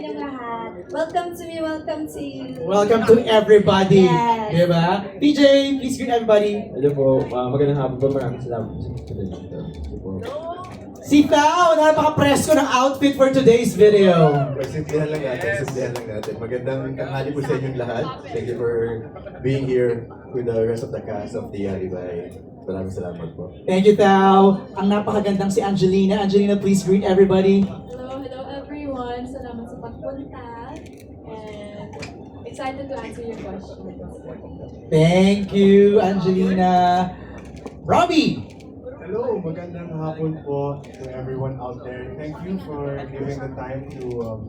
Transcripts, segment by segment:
inyong lahat. Welcome to me, welcome to you. Welcome to everybody. Yes. Diba? PJ, please greet everybody. Hello po, magandang hapon po. Maraming salamat po sa pagpunta dito. Hello po. Si Pao, napaka-presko ng outfit for today's video. Simplihan lang natin. Magandang tanghali po sa inyong lahat. Thank you for being here with the rest of the cast of the Alibay. Maraming salamat po. Thank you, Tao. Ang napakagandang si Angelina. Angelina, please greet everybody. Hello everyone. Salamat sa pagpunta. And excited to answer your questions. Thank you, Angelina. Robbie! Hello, magandang hapon po to everyone out there. Thank you for giving the time to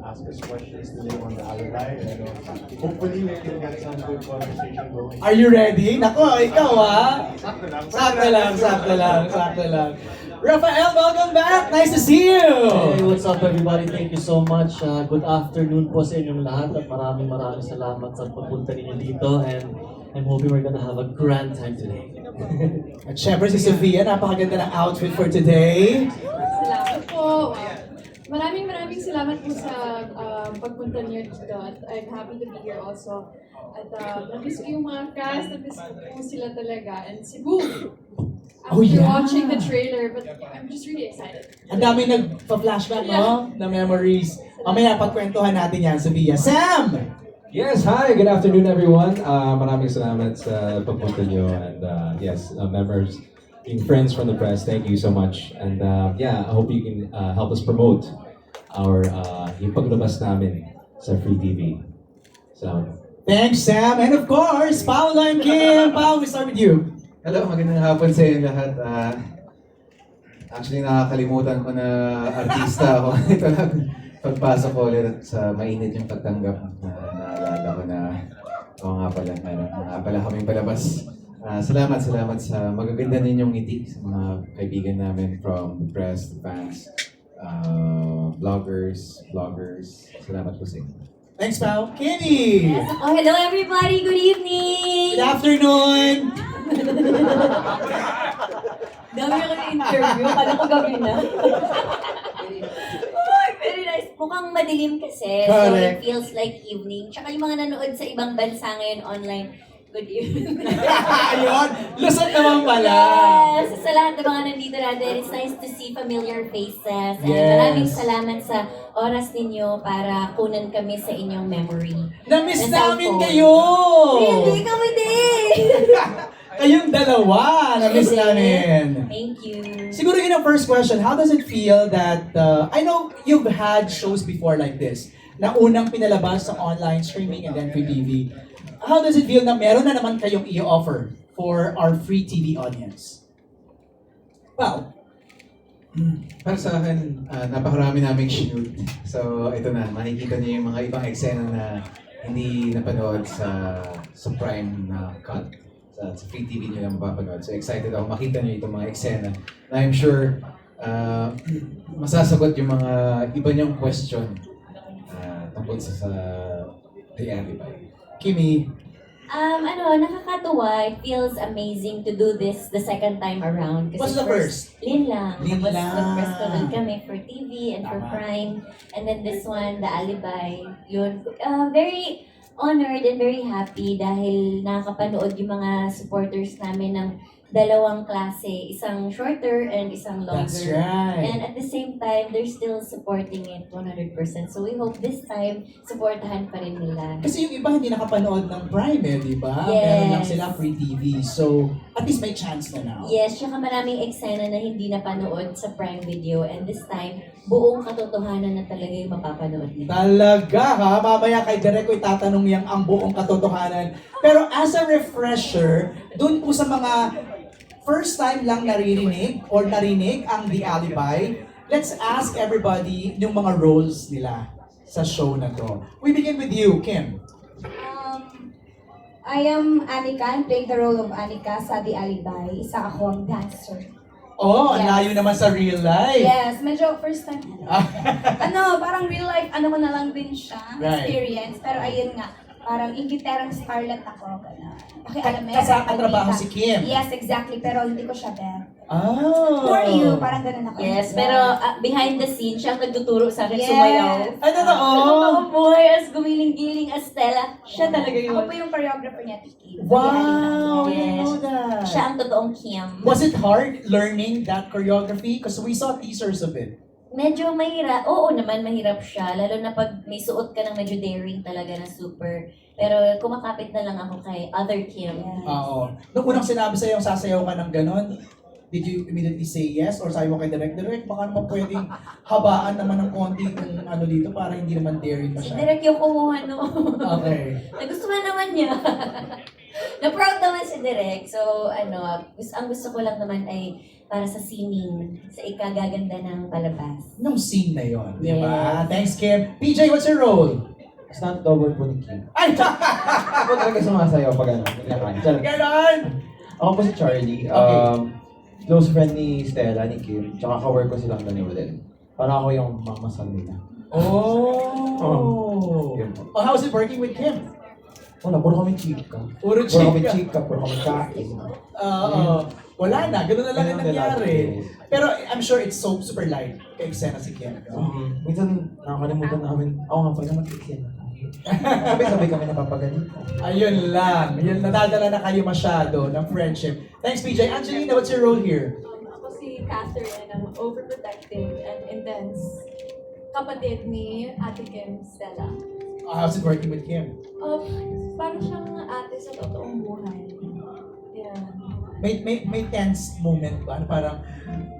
ask us questions today on the Alibay. And, hopefully we can get some good conversation going. Are you ready? Nako, ikaw Sakto lang. Sakto lang. Rafael, welcome back. Nice to see you. Hey, what's up everybody? Thank you so much. Good afternoon po sa inyong lahat at maraming salamat sa pagpunta ninyo dito and I'm hoping we're gonna have a grand time today. At syempre si Sofia, napakaganda ng outfit for today. Salamat po. Maraming salamat po sa pagpunta niyo dito. At I'm happy to be here also. At namiss ko yung mga cast, namiss ko po sila talaga. And si Boo! After watching the trailer, but I'm just really excited. Ang dami nagpa-flashback, no? Na memories. Mamaya pagkwentuhan natin yan, Sofia. Sam! Yes, hi! Good afternoon everyone. Maraming salamat sa pagpunta nyo. And yes, members and friends from the press, thank you so much. And yeah, I hope you can help us promote our yung paglabas namin sa Free TV. So, Thanks, Sam. And of course, Paolo and Kim. Paolo, we start with you. Hello, magandang hapon sa inyo lahat. Actually, nakakalimutan ko na artista ako. Ito lang, pagpasok ko ulit sa mainit yung pagtanggap na naalala ko na oo nga pala kaming palabas. Salamat sa magaganda ninyong ngiti sa mga kaibigan namin from the press, the fans, vloggers. Salamat po sa inyo. Thanks, Pao. Kenny! Oh, hello everybody, good evening! Good afternoon! Dami ako na interview, kala ko gabi na. Oh, very nice. Mukhang madilim kasi, so Correct. it feels like evening. Tsaka yung mga nanood sa ibang bansa ngayon online, good evening. Ayun, lusot naman pala. Yes! Sa lahat ng mga nandito natin, it's nice to see familiar faces. And Yes. maraming salamat sa oras ninyo para kunan kami sa inyong memory. Na-miss And namin cellphone. kayo! Hindi kami din! Kayong dalawa, na-miss namin. Thank you. Siguro yun ang first question, how does it feel that, I know you've had shows before like this, na unang pinalabas sa online streaming and then free TV. How does it feel na meron na naman kayong i-offer for our free TV audience? Well, Para sa akin, napakarami naming shoot. So, ito na, makikita niyo yung mga ibang eksena na hindi napanood sa Prime na cut. Sa free TV niyo lang mapapanood. So, excited ako makita niyo itong mga eksena na I'm sure masasagot yung mga iba niyong question tungkol sa The Alibay. Kimi, Nakakatuwa. It feels amazing to do this the second time around. Kasi what's the first? Lin lang. Lin Tapos lang. nag-press ko doon kami for TV and for Tama. Prime. And then this one, The Alibay. Yun. Very honored and very happy dahil nakakapanood yung mga supporters namin ng dalawang klase. Isang shorter and isang longer. That's right. And at the same time, they're still supporting it 100%. So we hope this time, supportahan pa rin nila. Kasi yung iba hindi nakapanood ng Prime di ba? Yes. Meron lang sila free TV. So, at least may chance na now. Yes, tsaka maraming eksena na hindi napanood sa Prime Video. And this time, buong katotohanan na talaga yung mapapanood nila. Talaga ha? Mamaya kay Derek ko itatanong yang ang buong katotohanan. Pero as a refresher, dun po sa mga first time lang narinig ang The Alibay, let's ask everybody yung mga roles nila sa show na to. We begin with you, Kim. I am Anika. I'm playing the role of Anika sa The Alibay. Isa ako ang dancer. Oh, ang Yes. layo naman sa real life. Yes, medyo first time. Parang real life, ko na lang din siya, Right. experience. Pero ayun nga, parang ingiterang Scarlett ako. Pakialamera. Katrabaho si Kim. Yes, exactly. Pero hindi ko siya bet. Oh. Who are you? Parang ganun ako. Yes, pero behind the scenes, siya ang nagtuturo sa akin Yes. sumayaw. Ay, totoo? tapos gumiling-giling as Stella, siya talaga yun. Ako po yung choreographer niya, Tiki. Wow! I didn't Yes. know that. Siya ang totoong Kim. Was it hard learning that choreography? Because we saw teasers of it. Medyo mahirap. Oo naman, mahirap siya. Lalo na pag may suot ka ng medyo daring talaga na super. Pero kumakapit na lang ako kay other Kim. Oo. Nung unang sinabi sa'yo, sasayaw ka ng ganon, did you immediately say yes? Or sabi mo kay Direk, baka naman pwedeng habaan naman ng konti yung ano dito para hindi naman daring Si masyado. Direk yung kumuha, no? Okay. Nagustuhan naman niya. Na-proud naman si Direk. So, ang gusto ko lang naman ay para sa singing, sa ikagaganda ng palabas. Nung scene na yon, di ba? Yes. Thanks, Kim. PJ, what's your role? Stunt double po ni Kim. Ay, Ako talaga sumasayaw pag ano, naglakan. ganon! Ako po si Charlie. Okay. Close friend ni Stella, ni Kim. Tsaka ka-work ko silang dalawa din. Parang ako yung mamasan nila. Oh! Yun po. Oh, how's it working with Kim? Wala, puro kami chika. Puro Puro kami chika. chika, puro kami kain. Wala na, ganun na lang ang Ganun na lang. nangyari. Pero I'm sure it's so super light kay Xena si Kim. Minsan nakakalimutan namin, ako nga pala mag-exen. Sabay-sabay kami napapagaling. Ayun lang. Yun, nadadala na kayo masyado ng friendship. Thanks, PJ. Angelina, what's your role here? Ako si Catherine, ang overprotective and intense kapatid ni Ate Kim, Stella. How's it working with Kim? Parang siyang ate sa totoong buhay. Yeah. May tense moment ba? Ano parang,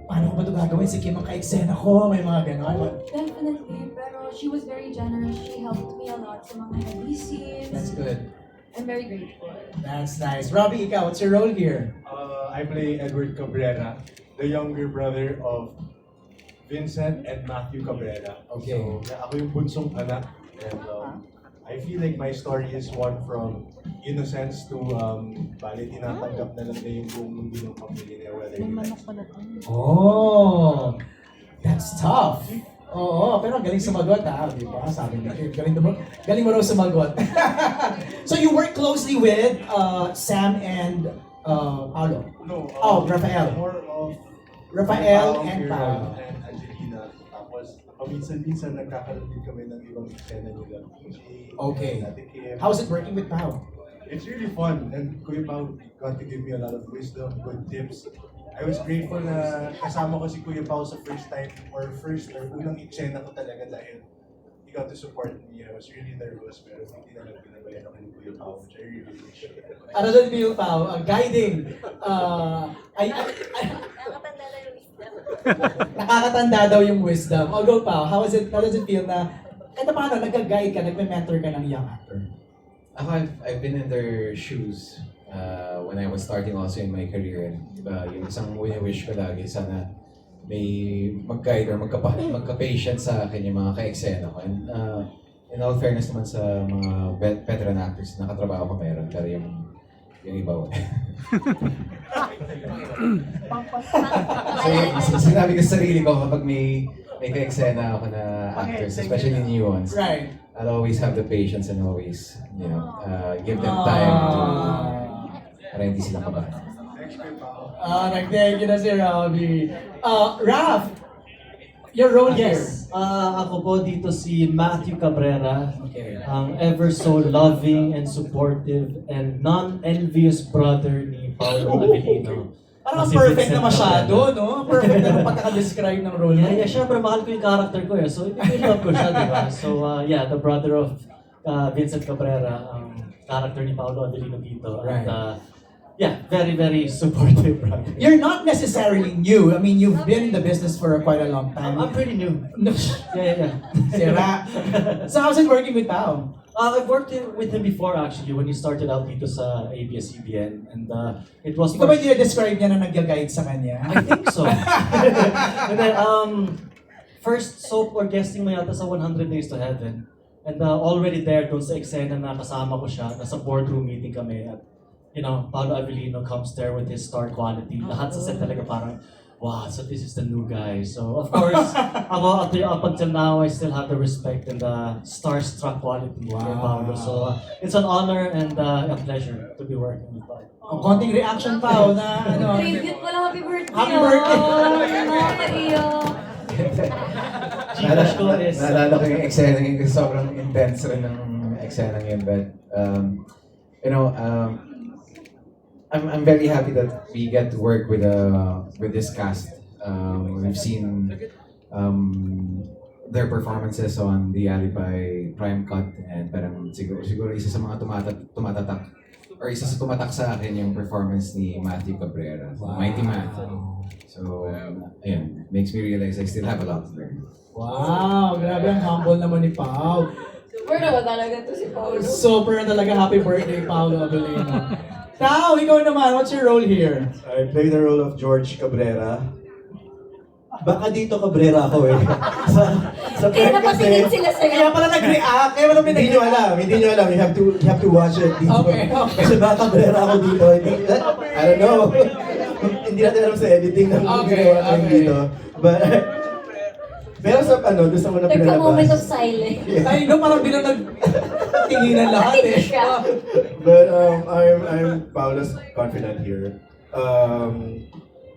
paano ko ba ito gagawin? Si Kim ang ka-eksena ko. May mga ganon. Definitely, pero she was very generous. She helped me a lot sa mga heavy scenes. That's good. I'm very grateful. That's nice. Robbie, ikaw, what's your role here? I play Edward Cabrera, the younger brother of Vincent and Matthew Cabrera. Okay. So, ako yung bunsong anak. And I feel like my story is one from innocence to bali tinatanggap na lang na yung buong mundo ng pamilya niya, whether you guys. Oh, that's tough. Oo, pero galing sumagot di ba? Sabi ni Kim, galing mo raw sumagot. So you work closely with Sam and Paolo? No, Oh, Rafael. More of Rafael Paolo and Quirón Paolo. and Angelina. Tapos, paminsan-minsan nagkakaroon din kami ng ibang eksena nila. Okay. Ate Kim. How's it working with Pao? It's really fun, and Kuya Pao got to give me a lot of wisdom, good tips. I was grateful na kasama ko si Kuya Pao sa first unang eksena ko talaga dahil he got to support me. I was really nervous, pero hindi na lang pinabayan ako ni Kuya Pao, which I really appreciate. Ano doon feel, Pao? Guiding. Nakakatanda daw yung wisdom. Oh, go, Pao. How does it feel na kahit paano, nag-guide ka, nagme-mentor ka ng young actor? Ako, I've been in their shoes when I was starting also in my career. Diba, yung isang wish ko lagi, sana may mag-guide or magka-patient sa akin yung mga ka-eksena ko. And in all fairness naman sa mga veteran actors na katrabaho ko meron, pero yung iba wala. So, sinabi ko sa sarili ko kapag may ka-eksena ako na actors, especially new ones, Right. I'll always have the patience and always, give them time to para hindi sila kabahan. Thanks, Kuya Pao. Nag-thank you na si Robbie. Raph, your role Yes, ako po dito si Matthew Cabrera, here. Okay. ang ever so loving and supportive and non-envious brother ni Paolo Avellino. Parang Si perfect Vincent na masyado, no? Perfect na yung pagkaka-describe ng role Yeah, niya. syempre mahal ko yung character ko eh. So, i-love ko siya, di ba? So, the brother of Vincent Cabrera, ang character ni Paolo Avellino dito. Right. And, very, very supportive brother. You're not necessarily new. I mean, you've been in the business for quite a long time. I'm pretty new. No, Yeah. Sira. So how's it working with Pao? I've worked with him before actually when he started out dito sa ABS-CBN. And it was Ikaw ba yung describe niya na nag-guide sa kanya? I think so. And then, first soap or guesting mo yata sa 100 Days to Heaven. And already there, doon sa eksena na kasama ko siya, nasa boardroom meeting kami. At, Paolo Avellino comes there with his star quality. Lahat sa set talaga parang, wow, so this is the new guy. So, of course, ako up until now, I still have the respect and the starstruck quality kay Paolo. So, it's an honor and a pleasure to be working with Paolo. Oh, konting reaction, Pao, na ano. Tribute pala, happy birthday! Happy birthday! Nakakaiyak. Crush ko is... Naalala ko yung eksena yun kasi sobrang intense rin ng eksena yun. But, you know, I'm very happy that we get to work with this cast. We've seen their performances on The Alibi Prime Cut and parang siguro isa sa mga tumatatak or isa sa tumatak sa akin yung performance ni Matthew Cabrera, Mighty Matthew. So, ayun, makes me realize I still have a lot to learn. Wow, grabe ang humble naman ni Pao. Super naman talaga to si Paolo. Super na talaga happy birthday, Paolo Abelino. Tao, ikaw naman, what's your role here? I play the role of George Cabrera. Baka dito Cabrera ako eh. sa Kaya film napatingin sila Kaya sa'yo. pala nag-react, kaya pala may Hindi nyo alam, hindi nyo alam. You have to watch it dito. Okay, okay. Kasi baka Cabrera ako dito. I don't know. Hindi natin alam sa editing ng Okay, ginawa natin okay. dito. But, pero sa doon sa muna There's a moment of pinalabas. silence. Ay, no, parang bilang nagtinginan lahat eh. But I'm Paolo's confident here.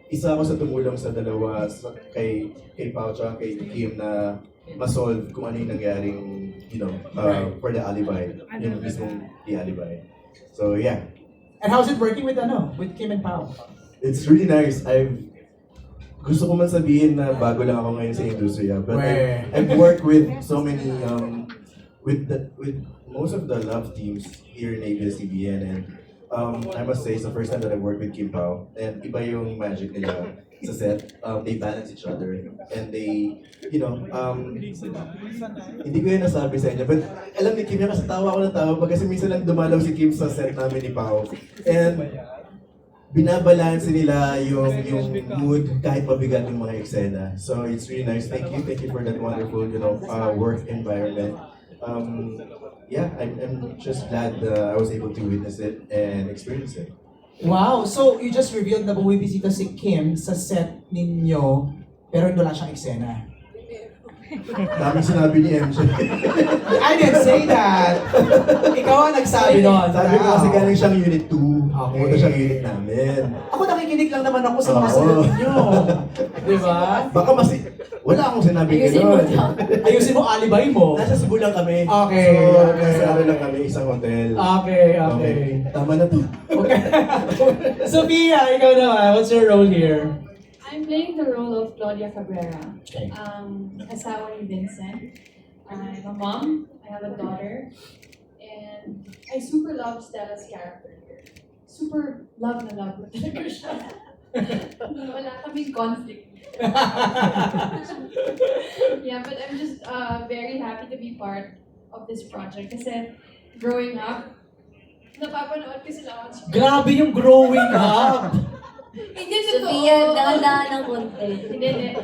Isa ako sa tumulong sa dalawa kay Pao at kay Kim na ma-solve kung ano yung nangyaring, for the alibi. Yung mismong the alibi. So yeah, And how's it working with Kim and Pao? it's really nice. Gusto ko man sabihin na bago lang ako ngayon sa industriya, but I've worked with so many, with most of the love teams here in ABS-CBN, and I must say, it's the first time that I worked with Kim Pao, and iba yung magic nila sa set. They balance each other, and they, hindi ko yun nasabi sa inyo, but alam ni Kim yan kasi tawa ako ng tawa kasi minsan lang dumalaw si Kim sa set namin ni Pao, and binabalanse nila yung mood kahit mabigat yung mga eksena. So it's really nice. Thank you for that wonderful, work environment. Yeah, I'm just glad I was able to witness it and experience it. Wow, so you just revealed na bumibisita si Kim sa set ninyo, pero hindi wala siyang eksena. Daming sinabi ni MJ. I didn't say that! Ikaw ang nagsabi nun. Sabi ko kasi galing siyang unit 2. Okay. Pumunta siyang unit namin. Ako nakikinig lang naman ako sa mga Oo. sagot niyo. Di ba? Baka wala akong sinabi Ayusin mo gano'n. daw. Ayusin mo alibay mo. Nasa Cebu lang kami. Okay, So, okay. nasa lang kami, isang hotel. Okay. Tama na to. Okay. Sophia, ikaw naman. What's your role here? I'm playing the role of Claudia Cabrera. Okay. Asawa ni Vincent. I'm a mom. I have a daughter. And I super love Stella's character here. Super love na love ko talaga siya. Wala kaming conflict. Yeah, but I'm just very happy to be part of this project. Kasi growing up, napapanood ko sila on screen. Grabe yung growing up. Hindi totoo. Sophia, dahan-dahan ng konti. Hindi.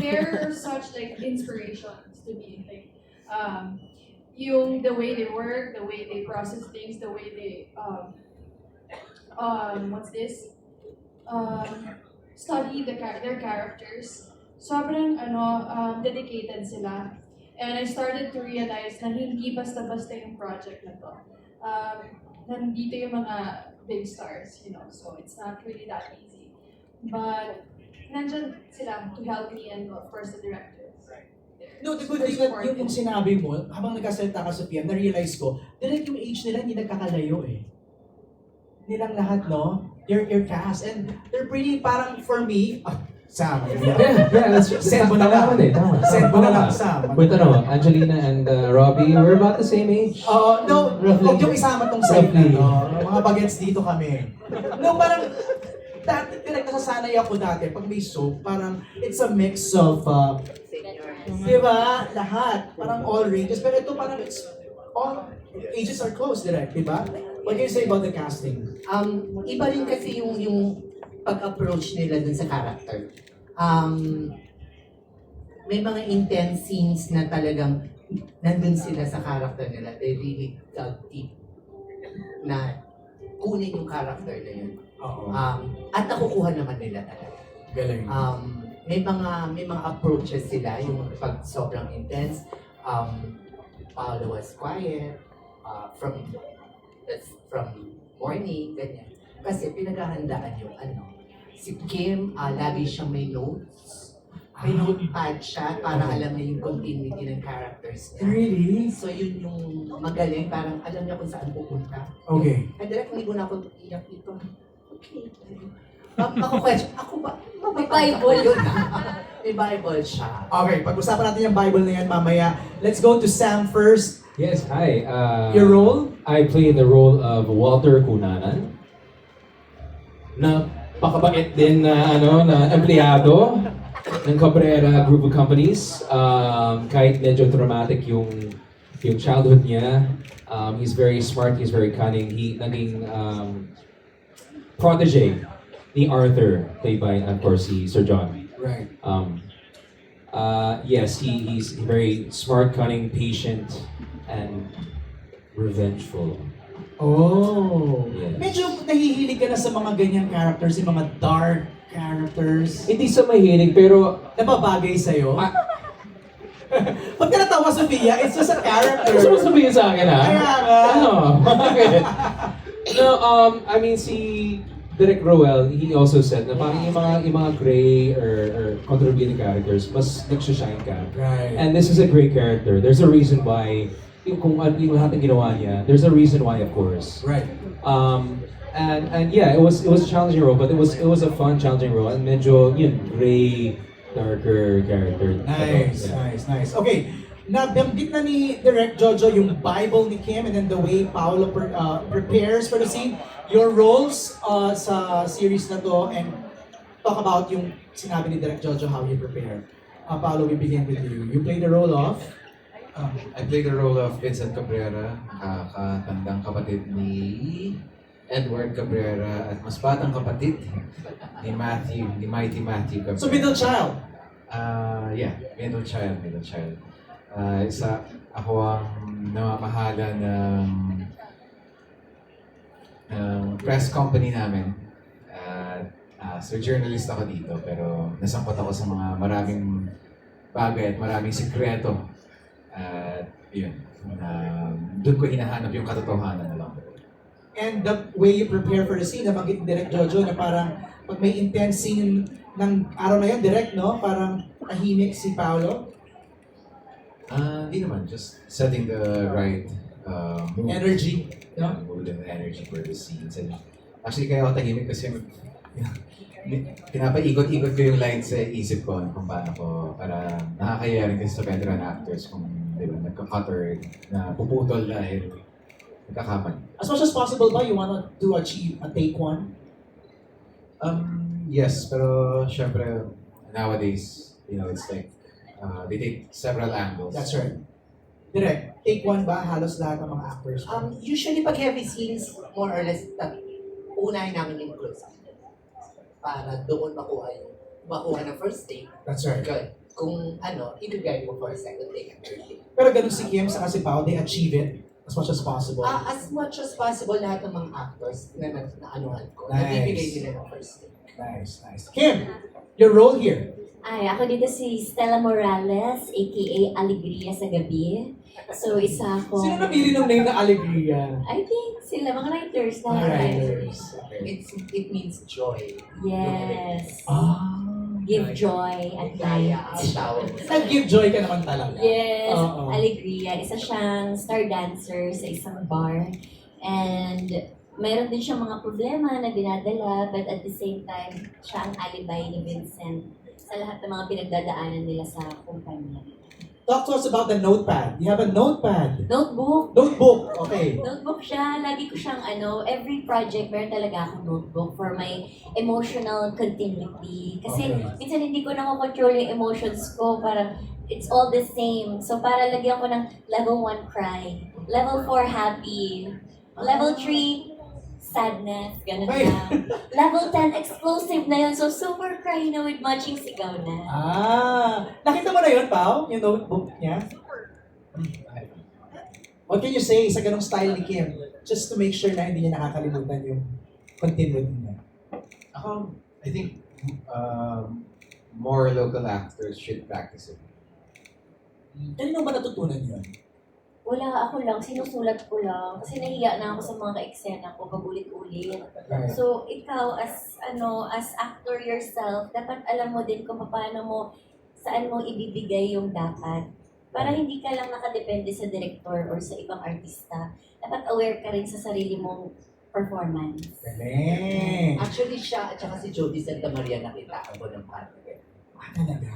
They're such like inspirations to me. Like, the way they work, the way they process things, the way they study their characters. Sobrang dedicated sila. And I started to realize na hindi basta-basta yung project na to. Nandito yung mga big stars, so it's not really that easy. But nandyan sila to help me and of course the directors. No, the good thing that yung sinabi mo, habang nagkasalita ka, Sophia, na-realize ko, direct yung age nila, hindi nagkakalayo eh. Nilang lahat, no? Your cast, and they're pretty, parang for me, Sam. Yeah, let's Send mo na lang. Tama. Send mo na lang, Sam. With Angelina and Robbie, we're about the same age. No, Roughly. huwag yung isama tong side na, Roughly. no? Mga bagets dito kami. No, parang, dati, direct nasasanay ako dati, pag may soap, parang, it's a mix of, di ba? Lahat. Parang all ranges. Pero ito parang it's all ages are close, direct, di ba? What do you say about the casting? Iba rin kasi yung pag-approach nila dun sa character. May mga intense scenes na talagang nandun sila sa character nila. They really dug deep na kunin yung character na yun. Oo. At nakukuha naman nila talaga. Galing. May mga approaches sila, yung pag sobrang intense. Paolo was quiet, from morning, ganyan. Kasi pinaghahandaan yung si Kim, lagi siyang may notes. May notepad siya para alam niya yung continuity ng characters niya. Really? So yun yung magaling, parang alam niya kung saan pupunta. Okay. Ay, direct, hindi mo na ako iyak dito. Okay. Ako question, ako ba? May Bible. Yun na. May Bible siya. Okay, pag-usapan natin yung Bible na yan mamaya. Let's go to Sam first. Yes, hi. Your role? I play the role of Walter Cunanan. Napakabait din na na empleyado ng Cabrera Group of Companies. Kahit medyo traumatic yung childhood niya, he's very smart, he's very cunning. He naging protege ni Arthur, played by, of course, si Sir John. Right. Yes, he's very smart, cunning, patient, and revengeful. Oh. Yes. Medyo nahihilig ka na sa mga ganyang characters, yung mga dark characters. Hindi sa mahilig, pero Nababagay sa'yo? Ah. Ba't ka natawa, Sophia? It's just a character. gusto mo sabihin sa akin, ha? Kaya nga. Ano? Bakit? No, I mean, si Derek Roel, he also said na parang yung mga gray or contributing characters, mas nagsashine ka. Right. And this is a great character. There's a reason why, kung ano yung lahat ng ginawa niya, there's a reason why, of course. Right. And yeah, it was a challenging role, but it was a fun, challenging role. And medyo, yun, gray, darker character. Nice, Yeah. nice. Okay, nabanggit na ni Direct Jojo yung Bible ni Kim and then the way Paolo prepares for the scene. Your roles sa series na to and talk about yung sinabi ni Direct Jojo how you prepare. Paolo, we begin with you. You play the role of? I play the role of Vincent Cabrera, nakakatandang kapatid ni Edward Cabrera at mas batang kapatid ni Mighty Matthew Cabrera. So middle child. Yeah, middle child. Ako ang namamahala ng press company namin. So journalist ako dito, pero nasangkot ako sa mga maraming bagay at maraming sikreto. At yun, doon ko hinahanap yung katotohanan na lang. And the way you prepare for the scene, nabanggit ni Direct Jojo na parang pag may intense scene ng araw na yun, direct, no? Parang tahimik si Paolo. Hindi naman, just setting the right mood. Energy, no? Mood and energy for the scenes. And actually, kaya ako tahimik kasi pinapaikot-ikot ko yung lines sa isip ko kung paano ko, para nakakaya rin kasi sa veteran actors kung di ba, nagka-cut or na puputol dahil nagkakamali. As much as possible ba, you wanna to achieve a take one? Yes, pero syempre, nowadays, it's like, they take several angles. That's right. Direct, take one ba? Halos lahat ng mga actors. Usually pag heavy scenes, more or less, unahin namin yung close-up. Para doon makuha ng first take. That's right. Good. Kung ibigay mo for a second take and third take. Pero ganun si Kim sa kasi Pao, they achieve it as much as possible. As much as possible, lahat ng mga actors na naanuhan ko, Nice. nabibigay nila ng first take. Nice, nice. Kim, your role here. Ay, ako dito si Stella Morales, aka Alegria sa Gabi. So, isa ako... Sino napili ng name na Alegria? I think sila, mga writers na. Mga writers. It means joy. Yes. Ah. Give joy at Kaya ang night. tawag. Nag-give joy ka naman talaga. Yes, Oo. Alegria. Isa siyang star dancer sa isang bar. And mayroon din siyang mga problema na dinadala, but at the same time, siya ang alibay ni Vincent sa lahat ng mga pinagdadaanan nila sa kumpanya. Talk to us about the notepad. You have a notepad. Notebook. Notebook, okay. Notebook siya. Lagi ko siyang every project, meron talaga akong notebook for my emotional continuity. Kasi Okay. minsan hindi ko na control yung emotions ko. Parang it's all the same. So para lagyan ko ng level 1 cry, level 4 happy, level 3 sadness, ganun Ay. na. Level 10 explosive na yun. So super cry na with matching sigaw na. Nakita mo na yun, Pao? Yung notebook niya? What can you say sa ganong style ni Kim? Just to make sure na hindi niya nakakalimutan yung continuity niya. Ako, I think, more local actors should practice it. Kanino ba natutunan yun? Wala, ako lang, sinusulat ko lang. Kasi nahiya na ako sa mga ka-eksena ko, pagulit-ulit. Right. So, ikaw as actor yourself, dapat alam mo din kung paano mo saan mo ibibigay yung dapat. Para hindi ka lang nakadepende sa director or sa ibang artista. Dapat aware ka rin sa sarili mong performance. Galing. Actually, siya at saka si Jody Santa Maria nakita ako ng partner. Talaga.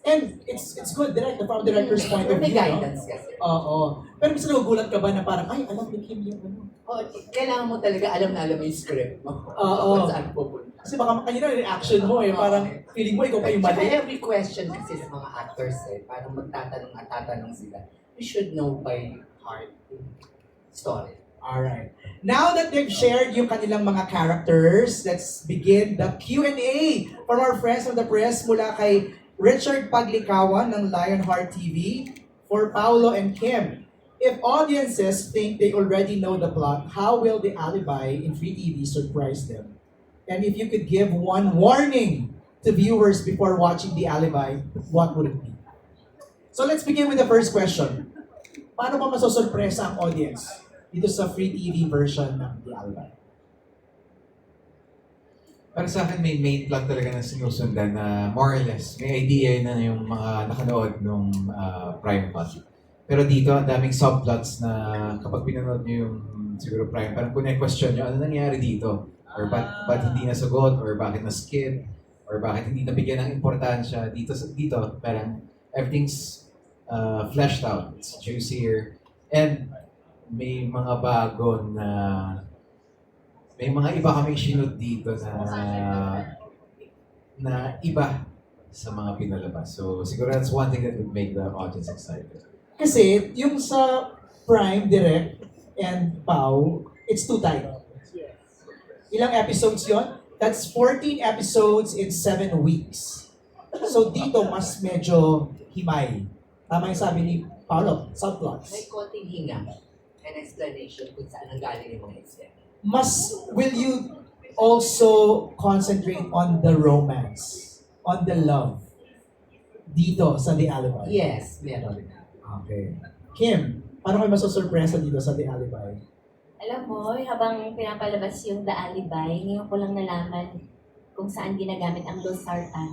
And it's good, direct, from the director's point of May view. No? guidance kasi. Oo. Pero minsan nagugulat ka ba na parang, ay, alam ni Kim yung ano. Oh, kailangan mo talaga alam na alam mo yung script mo. Oo. Kung saan pupunta. Kasi baka kanina reaction mo eh, parang feeling mo ikaw pa yung Tsaka mali. every question kasi sa mga actors parang magtatanong at tatanong sila. You should know by heart yung story. Alright. Now that they've shared yung kanilang mga characters, let's begin the Q&A from our friends from the press mula kay Richard Paglikawan ng Lionheart TV for Paolo and Kim. If audiences think they already know the plot, how will the Alibi in Free TV surprise them? And if you could give one warning to viewers before watching the Alibi, what would it be? So let's begin with the first question. Paano ba masosurpresa ang audience dito sa Free TV version ng The Alibi? Para sa akin, may main plot talaga na sinusundan na more or less, may idea na yung mga nakanood nung Prime plot. Pero dito, ang daming subplots na kapag pinanood nyo yung siguro Prime, parang kung question nyo, ano nangyari dito? Or ba't hindi nasagot? Or bakit na-skip? Or bakit hindi nabigyan ng importansya? Dito, parang everything's fleshed out. It's juicier. And may mga bago na may mga iba kaming sinunod dito na iba sa mga pinalabas. So siguro that's one thing that would make the audience excited. Kasi yung sa Prime, Direct, and Pau, it's too tight. Ilang episodes yon? That's 14 episodes in 7 weeks. So dito, mas medyo himay. Tama yung sabi ni Paolo, subplots. May konting hinga and explanation kung saan ang galing yung mga eksena. Will you also concentrate on the romance, on the love, dito sa The Alibi? Yes, meron. Okay. Kim, paano kayo masasurpresa dito sa The Alibi? Alam mo, habang pinapalabas yung The Alibi, ngayon ko lang nalaman kung saan ginagamit ang losartan.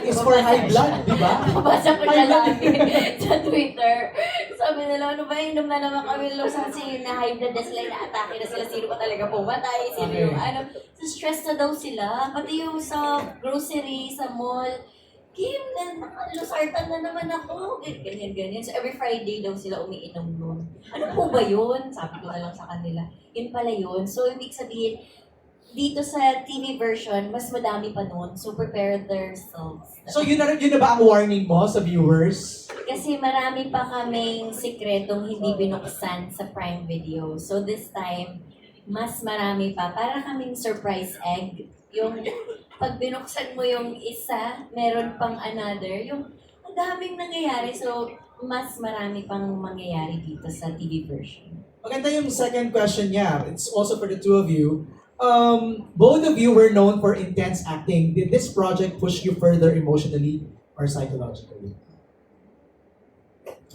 It's for high blood, di ba? Nabasa ko na lagi sa Twitter. Sabi nila, ano ba, inom na naman kami ng losartan kasi na high blood na sila, na-atake na sila, sino pa talaga pumatay, sino yung ano. So stress na daw sila, pati yung sa grocery, sa mall. Kim, losartan na naman ako. Ganyan. So every Friday daw sila umiinom nun. Ano po ba yun? Sabi ko na lang sa kanila. Yun pala yun. So ibig sabihin, dito sa TV version, mas madami pa nun. So prepare themselves. So yun na ba ang warning mo sa viewers? Kasi marami pa kaming sikretong hindi binuksan sa Prime Video. So this time, mas marami pa. Para kaming surprise egg. Yung pag binuksan mo yung isa, meron pang another. Yung ang daming nangyayari. So mas marami pang mangyayari dito sa TV version. Maganda yung second question niya. It's also for the two of you. Both of you were known for intense acting. Did this project push you further emotionally or psychologically?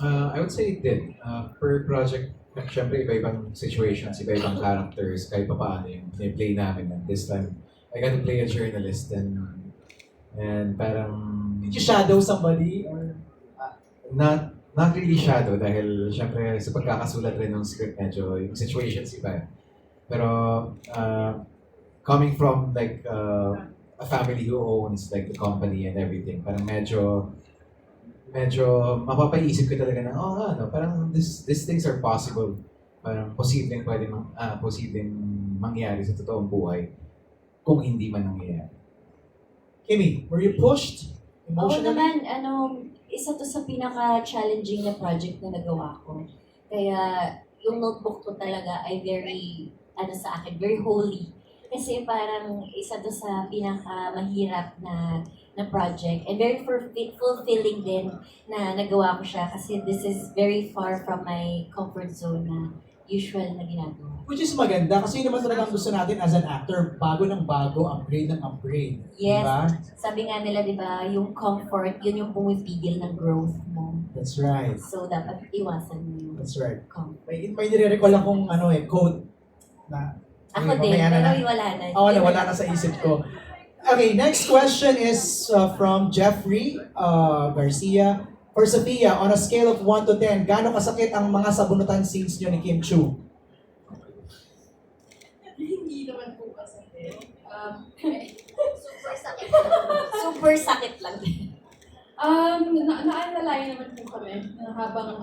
I would say it did. Per project, syempre iba-ibang situations, iba-ibang characters, kahit pa paano yung play namin. And this time, I got to play a journalist and parang... Did you shadow somebody? Or? Not really shadow dahil syempre sa pagkakasulat rin ng script medyo yung situations iba. Pero coming from like a family who owns like the company and everything, parang medyo mapapaisip ko talaga na parang these things are possible. Parang posibleng mangyari sa totoong buhay kung hindi man nangyayari. Kimi, were you pushed Oo emotionally? naman, isa to sa pinaka-challenging na project na nagawa ko. Kaya yung notebook ko talaga ay very very holy. Kasi parang isa to sa pinaka-mahirap na project and very fulfilling din na nagawa ko siya kasi this is very far from my comfort zone na usual na ginagawa. Which is maganda kasi yun naman talaga ang gusto natin as an actor, bago ng bago, upgrade ng upgrade. Yes. Diba? Sabi nga nila, di ba, yung comfort, yun yung pumipigil ng growth mo. That's right. So, dapat iwasan mo yung That's right. comfort. May nire-recall akong quote na Ako din, mamaya pero na. wala na. Oo, wala na sa isip ko. Okay, next question is from Jeffrey Garcia. For Sophia, on a scale of 1 to 10, gaano kasakit ang mga sabunutan scenes nyo ni Kim Chu? Hindi naman po kasi. Super sakit lang. Naalalayan naman po kami na habang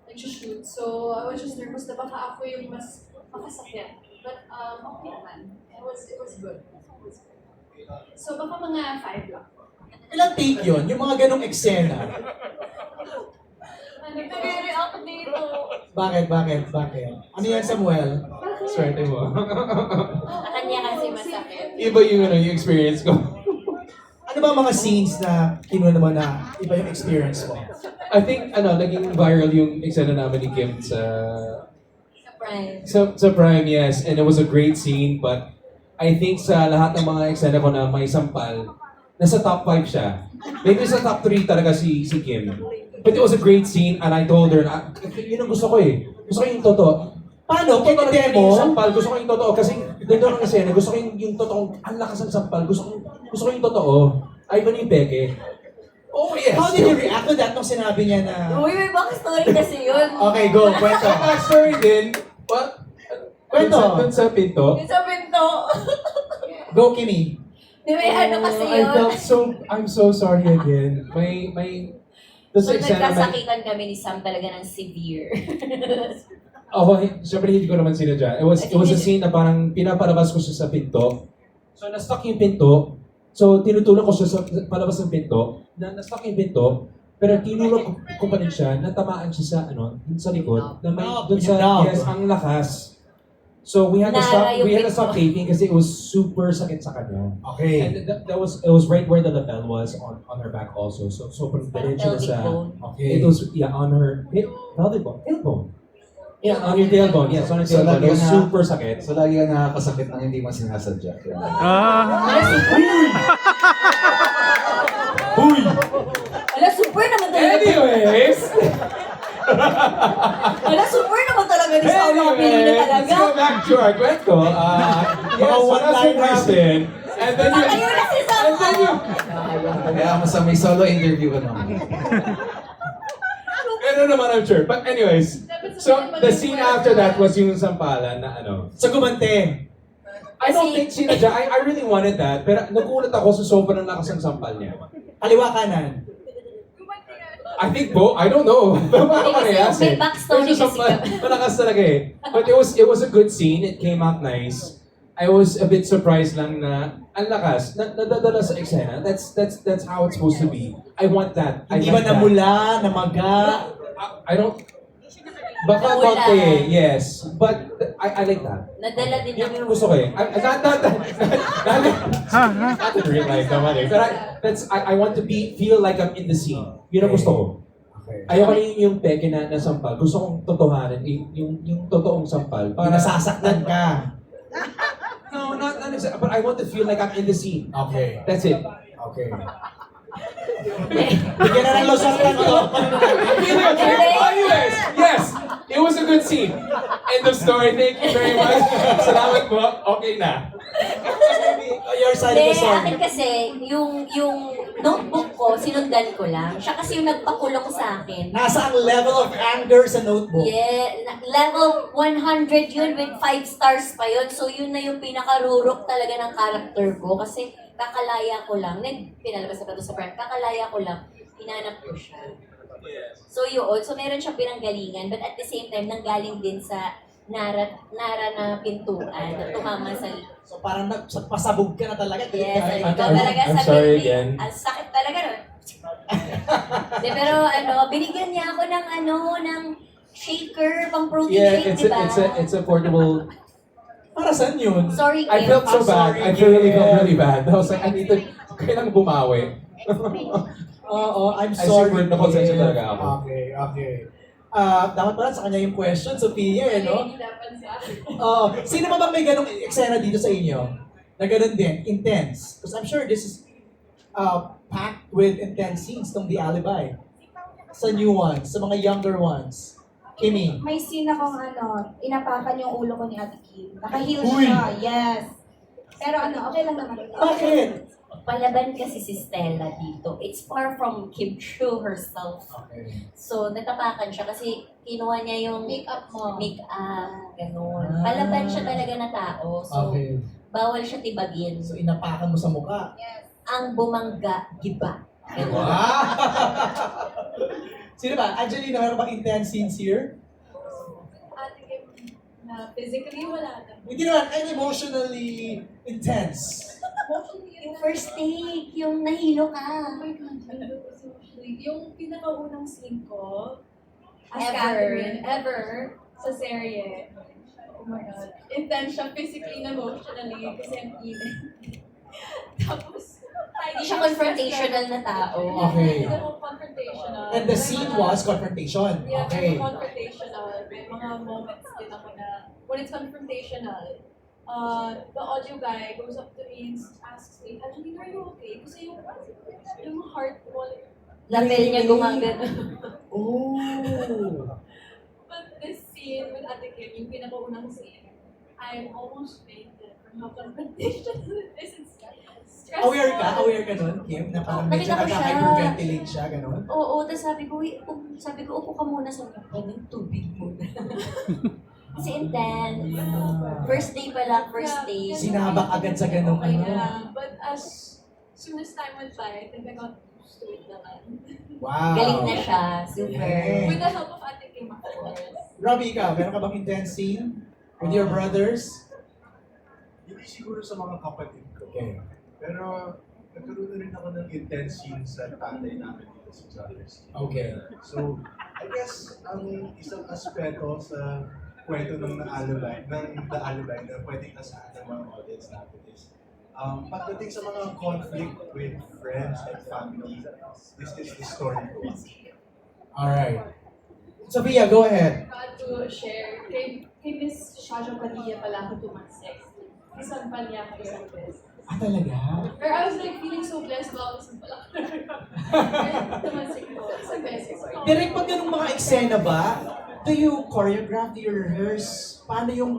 nag-shoot. So, I was just nervous na baka ako yung mas makasakit. But okay naman. It was good. So, baka mga 5 lang. Ilang take yun? Yung mga ganong eksena? Nag-react dito. Bakit? Ano yan, Samuel? Swerte mo. Kanya kasi masakit. Iba yung yung experience ko. Ano ba mga scenes na kinuha naman na iba yung experience mo? I think naging viral yung eksena namin ni Kim sa Prime. Prime, yes, and it was a great scene, but I think sa lahat ng mga eksena ko na may sampal, nasa top 5 siya. Maybe sa top 3 talaga si Kim. But it was a great scene, and I told her, yun ang gusto ko eh. Gusto ko yung totoo. Paano? Kung Totoo hindi yung mo? sampal, gusto ko yung totoo. Kasi doon ang eksena, gusto ko yung totoong, ang lakas ng sampal, gusto ko yung totoo. Ay ba yung peke? Oh yes! How did you react to that nung sinabi niya na... Uy, may backstory kasi yun. Okay, go, kwento. Backstory din, what? Kwento. Dun sa pinto. Yung sa pinto. Go, Kimi. Di ba ano kasi I yun? felt I'm so sorry again. May, So, sa eksena naman, nagkasakitan kami ni Sam talaga ng severe. syempre hindi ko naman sinadya. It was a scene na parang pinapalabas ko siya sa pinto. So, na-stuck yung pinto. So, tinutulak ko siya sa palabas ng pinto. Na-stuck yung pinto. Pero tinulak ko pa rin siya, natamaan siya sa, dun sa likod. Na may, dun sa, yes, ang lakas. So, we had to stop taping kasi it was super sakit sa kanya. Okay. And it was right where the lapel was on her back also. So parang diretso na sa, Okay. it was, on her tailbone. Yeah, on your tailbone. Yes, on your So, tailbone. It was lagi na- super sakit. So lagi ka nakakasakit ng hindi mo sinasadya. Ala, super naman talaga. Anyways, Ala, super naman talaga ni Sam. Nakapili na let's talaga. go back to our kwento. Yes, what else happened? And then you, Nakatayo na si Sam. and then you, Kaya mo sa may solo interview ka naman. ano naman, I'm sure. But anyways, so the scene after that was yung sampalan na Sa gumante. I don't think sinadya. I really wanted that. Pero nagulat ako sa sobrang lakas ng sampal niya. Kaliwa kanan. I think I don't know. Baka parehas May eh. backstory Pero sa kasi sampal, malakas talaga eh. But it was a good scene. It came out nice. I was a bit surprised lang na ang lakas. Nadadala sa eksena. That's how it's supposed to be. I want that. I Hindi ba like that. namula, namaga? I don't... Baka Nawala. konti, yes. But I like that. Nadala din Yun namin. yung gusto ko eh. Not in real life naman eh. Pero I want to feel like I'm in the scene. Yun ang gusto ko. Okay. Ayoko rin yung peke na sampal. Gusto kong totohanan, yung totoong sampal. Para nasasaktan ka. No, not exactly. But I want to feel like I'm in the scene. Okay. That's it. Okay. Bigyan na ng losartan to. Anyways, yes, it was a good scene. End of story. Thank you very much. Salamat po. Okay na. Your side of the Hindi, story. akin kasi, yung notebook ko, sinundan ko lang. Siya kasi yung nagpakulong sa akin. Nasa ang level of anger sa notebook. Yeah, level 100 yun with 5 stars pa yun. So yun na yung pinakarurok talaga ng character ko. Kasi kakalaya ko lang, pinalabas na pa ito sa prank, kakalaya ko lang, hinanap ko siya. So yun, so meron siyang pinanggalingan, but at the same time, nanggaling din sa Nara na pintuan na tumama sa... So parang pasabog ka na talaga. Yes, Galit ka. ikaw talaga I'm sa sorry building. again. Ang sakit talaga nun. De, pero binigyan niya ako ng shaker, pang protein Yeah, shake, it's di ba? a portable. Para saan yun? Sorry, I Kim. felt so I'm bad. sorry, I really Kim. felt really bad. I was like, I need to. Kailangan bumawi. Oo, I'm Ay, sorry. super nakonsensya talaga ako. Okay. Dapat pala sa kanya yung question, Sophia, no? Hindi dapat sa akin. Sino ba bang may ganong eksena dito sa inyo? Na ganun din, intense? Because I'm sure this is packed with intense scenes tong The Alibi. Sa new ones, sa mga younger ones. Kimi. May scene akong inapakan yung ulo ko ni Ate Kim. Naka-heel Uy! siya, yes. Pero ano, okay lang naman. Bakit? Palaban kasi si Stella dito. It's far from Kim Chiu herself. Okay. So, natapakan siya kasi kinuha niya yung Make-up mo. make-up, ganun. Ah. Palaban siya talaga na tao. So, Okay. bawal siya tibagin. So, inapakan mo sa mukha. Ang bumangga, giba. Ganun. Wow! Sino ba? Angelina, meron bang intense scenes here? Ate Kim, na physically wala na. Hindi naman, and emotionally intense. Yung first take, yung nahilo ka. Oh my God, ano ko emotionally. Yung pinakaunang scene ko, as Ever. Catherine, ever, sa serye. Oh my God. Intense siya physically and emotionally kasi ang init. Tapos, Hindi siya confrontational na tao. Okay. Hindi ako confrontational. And the scene was confrontation. Yeah, Okay. very confrontational. May mga moments din ako na, when it's confrontational, the audio guy goes up to me and asks me, Angelina, are you okay? Kasi yung heart mo, Lapel niya gumagano. Oh! but this scene with Ate Kim, yung pinakaunang scene, I almost fainted from how confrontational it is. It's stressful. Aware ka nun, Kim, na parang medyo Nakita ko siya. nag-hyperventilate siya, gano'n? Oo, tapos sabi ko, upo ka muna sa mga pwedeng tubig muna. Kasi intense. First day pa lang, first day. Sinabak agad sa ganong Okay ano. na. But as soon as time went by, I think I got used to it naman. Wow! Galing na siya, super. Yeah. With the help of Ate Kim, of course. Robbie, ikaw, meron ka bang intense scene with your brothers? Hindi siguro sa mga kapatid ko. Okay. Pero nagkaroon na rin ako ng intense scene sa tatay namin dito sa Brothers. Okay. So, I guess ang isang aspeto sa kwento ng The Alibi na pwedeng asahan ng mga audience natin is pagdating sa mga conflict with friends and family, this is the story to watch. Alright. Sophia, go ahead. Got to share. Kay Miss Shaja Padilla pala ako tumansik. Isang pa niya ako isang beses. Ah, talaga? Pero I was like feeling so blessed while isang pala ako. Tumansik ko. Isang beses. Direk, pag ganung mga eksena ba, do you choreograph, do you rehearse? Paano yung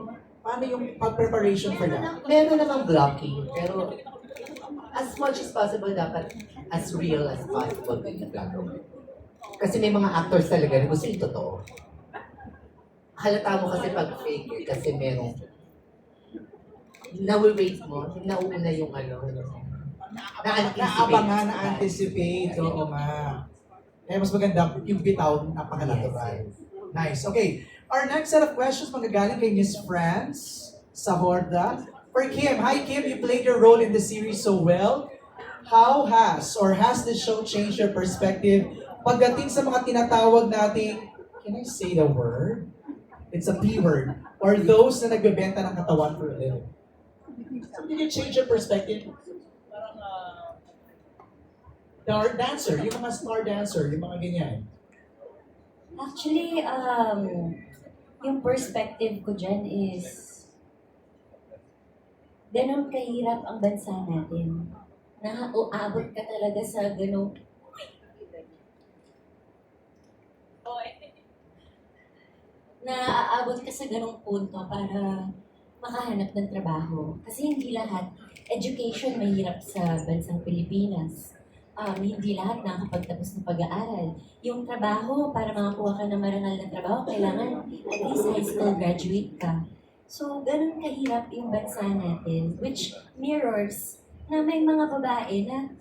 pag-preparation for that? Meron namang blocking, pero as much as possible, dapat as real as possible din yung gagawin. Kasi may mga actors talaga na gusto yung totoo. Halata mo kasi pag fake eh, kasi merong na-wait mo, nauna yung ano, Naabangan, na-anticipate, oo nga. Kaya mas maganda yung bitaw, napaka-natural. Nice. Okay. Our next set of questions magagaling kay Miss France Sahorda. For Kim. Hi Kim, you played your role in the series so well. How has the show changed your perspective pagdating sa mga tinatawag nating, can I say the word? It's a P word. Or those na nagbebenta ng katawan for a living. So did you change your perspective? Parang dancer, yung mga star dancer, yung mga ganyan. Actually, yung perspective ko dyan is, ganun kahirap ang bansa natin. Uabot ka talaga sa ganung naaabot ka sa ganung punto para makahanap ng trabaho. Kasi hindi lahat, education mahirap sa bansang Pilipinas. Hindi lahat nakakapagtapos ng pag-aaral. Yung trabaho, para makakuha ka ng marangal na trabaho, kailangan at least high school graduate ka. So, ganun kahirap yung bansa natin, which mirrors na may mga babae na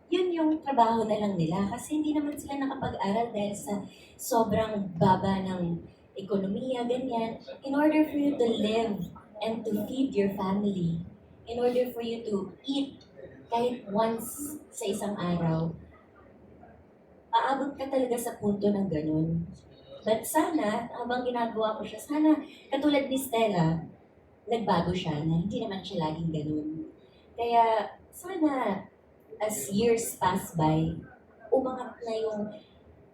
yun yung trabaho na lang nila kasi hindi naman sila nakapag-aral dahil sa sobrang baba ng ekonomiya, ganyan. In order for you to live and to feed your family, in order for you to eat kahit once sa isang araw, aabot ka talaga sa punto ng ganun. But sana, habang ginagawa ko siya, sana katulad ni Stella, nagbago siya na hindi naman siya laging ganun. Kaya sana, as years pass by, umangat na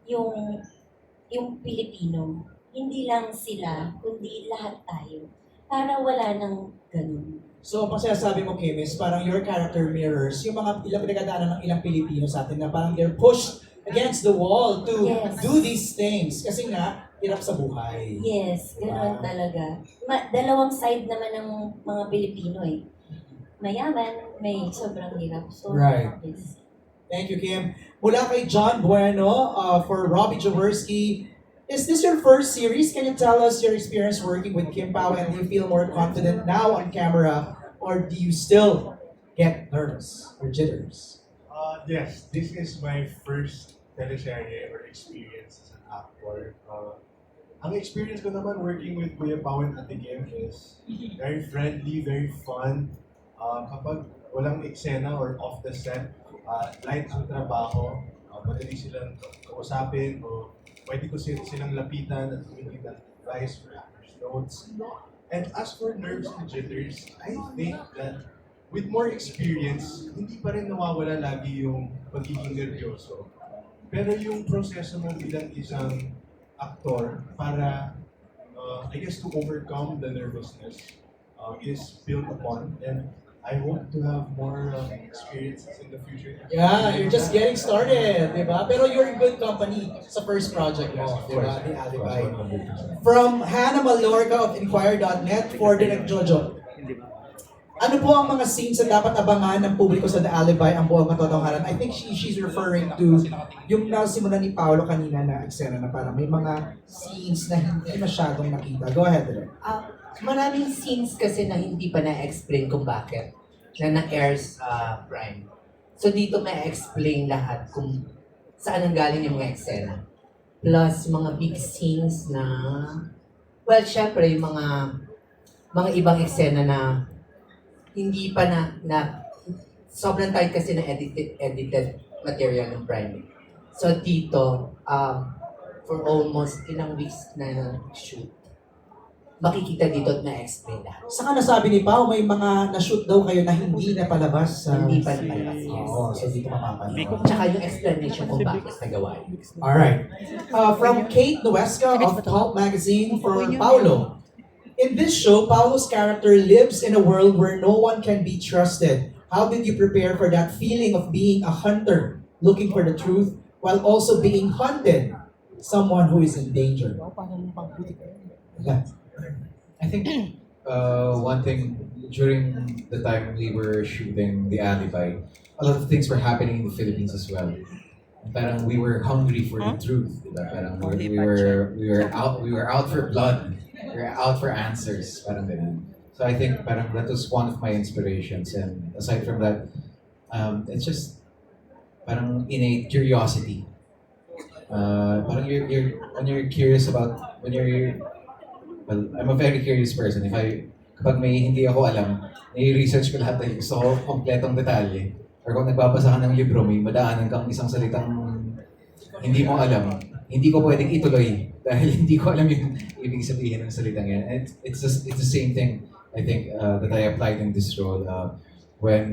yung Pilipino. Hindi lang sila, kundi lahat tayo. Para wala nang ganun. So, pag sinasabi mo, Kim, is parang your character mirrors yung mga ilang pinagdadaanan ng ilang Pilipino sa atin na parang they're pushed against the wall to Yes. do these things. Kasi nga, hirap sa buhay. Yes, Wow. ganoon talaga. Dalawang side naman ng mga Pilipino eh. mayaman, may sobrang hirap. So, Right. yes. Thank you, Kim. Mula kay John Bueno for Robbie Jaworski. Is this your first series? Can you tell us your experience working with Kim Pao, and do you feel more confident now on camera, or do you still get nervous or jitters? Yes, this is my first teleserye or experience as an actor. Ang experience ko naman working with Kuya Pao and Ate Kim is very friendly, very fun. Kapag walang eksena or off the set, light ang trabaho, madali silang kausapin o pwede ko silang lapitan at humingi ng advice for actors' notes. And as for nerves and jitters, I think that with more experience, hindi pa rin nawawala lagi yung pagiging nervyoso. Pero yung proseso mo bilang isang aktor para, I guess, to overcome the nervousness is built upon. And I hope to have more experiences in the future. Yeah, you're just getting started, di ba? Pero you're in good company sa first project mo, di ba? The Alibi. From Hannah Malorca of Inquirer.net for Direct Jojo. Ano po ang mga scenes na dapat abangan ng publiko sa The Alibi, ang buong katotohanan? I think she's referring to yung nasimulan ni Paolo kanina na eksena na parang may mga scenes na hindi masyadong nakita. Go ahead, Direk. Maraming scenes kasi na hindi pa na-explain kung bakit na na-air sa Prime. So dito ma-explain lahat kung saan ang galing yung mga eksena. Plus mga big scenes na, well, syempre yung mga ibang eksena na hindi pa na sobrang tight kasi na edited material ng Prime. So dito, for almost ilang weeks na shoot, makikita dito at na-explain lahat. Saka nasabi ni Pao, may mga na-shoot daw kayo na hindi napalabas sa... Hindi pa napalabas, yes. Oo, so dito mapapanood. Tsaka yung explanation kung bakit nagawa yun. Alright. From Kate Nuesca of Pulp Magazine for Paulo. In this show, Paulo's character lives in a world where no one can be trusted. How did you prepare for that feeling of being a hunter, looking for the truth, while also being hunted? Someone who is in danger. Yeah. I think one thing during the time we were shooting The Alibi, a lot of things were happening in the Philippines as well. Parang we were hungry for the truth. Diba? Parang we were out for blood. We were out for answers. Parang ganun. So I think parang that was one of my inspirations. And aside from that, it's just parang innate curiosity. Parang when you're curious about well, I'm a very curious person. Kapag may hindi ako alam, i-research ko lahat dahil gusto ko kompletong detalye. Or kung nagbabasa ka ng libro, may madaanan kang isang salitang hindi mo alam, hindi ko pwedeng ituloy dahil hindi ko alam yung ibig sabihin ng salitang yan. And it's the same thing, I think, that I applied in this role. When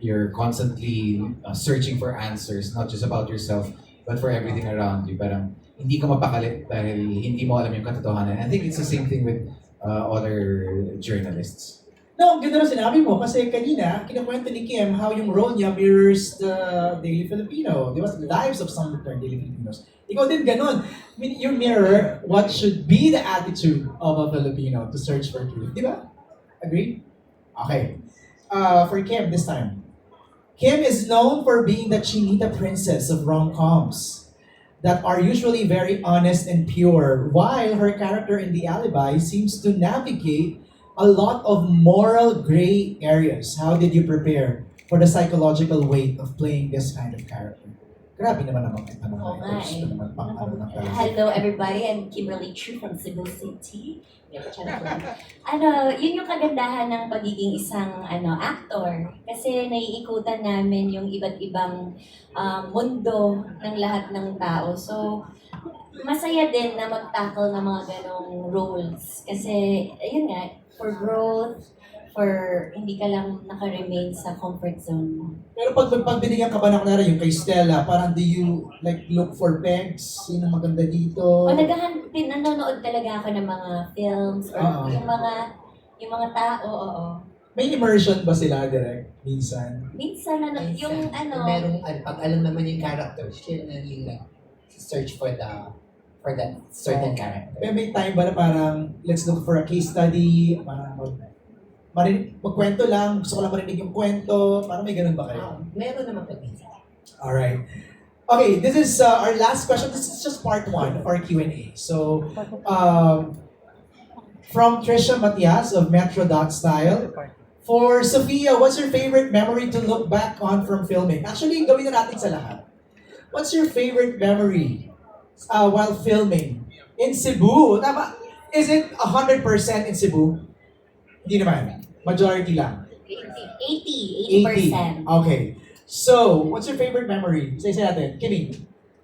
you're constantly searching for answers, not just about yourself, but for everything around you. Parang hindi ka mapakali dahil hindi mo alam yung katotohanan. I think it's the same thing with other journalists. No, ang ganda na sinabi mo kasi kanina, kinakwento ni Kim how yung role niya mirrors the Daily Filipino. Di ba? The lives of some of the Daily Filipinos. Ikaw din ganun. I mean, you mirror what should be the attitude of a Filipino to search for truth. Di ba? Agree? Okay. For Kim this time. Kim is known for being the chinita princess of rom-coms that are usually very honest and pure, while her character in The Alibi seems to navigate a lot of moral gray areas. How did you prepare for the psychological weight of playing this kind of character? Grabe naman naman ang tanong Oo na nga ito. Ito naman pang ano ng talaga. Hello everybody, I'm Kimberly Chu from Cebu City. Yun yung kagandahan ng pagiging isang actor. Kasi naiikutan namin yung iba't ibang mundo ng lahat ng tao. So, masaya din na mag-tackle ng mga ganong roles. Kasi, ayun nga, for growth, for hindi ka lang naka-remain sa comfort zone mo. Pero pag binigyan ka ba na kunwari yung kay Stella, parang do you like look for pegs? Sino maganda dito? O nanonood talaga ako ng mga films or yung mga tao, oo. May immersion ba sila direct minsan? Minsan, yung Merong, pag alam naman yung character, siya na yung search for that certain character. May time ba na parang let's look for a case study? Parang magkwento lang, gusto ko lang marinig yung kwento, parang may ganun ba kayo? Meron naman pag-isa. Alright. Okay, this is our last question. This is just part 1 of our Q&A. So, from Trisha Matias of Metro Style. For Sophia, what's your favorite memory to look back on from filming? Actually, gawin na natin sa lahat. What's your favorite memory while filming? In Cebu? Tama? Is it 100% in Cebu? Hindi naman. Majority lang. 80%. Okay. So, what's your favorite memory? Isa-isa natin. Kimi,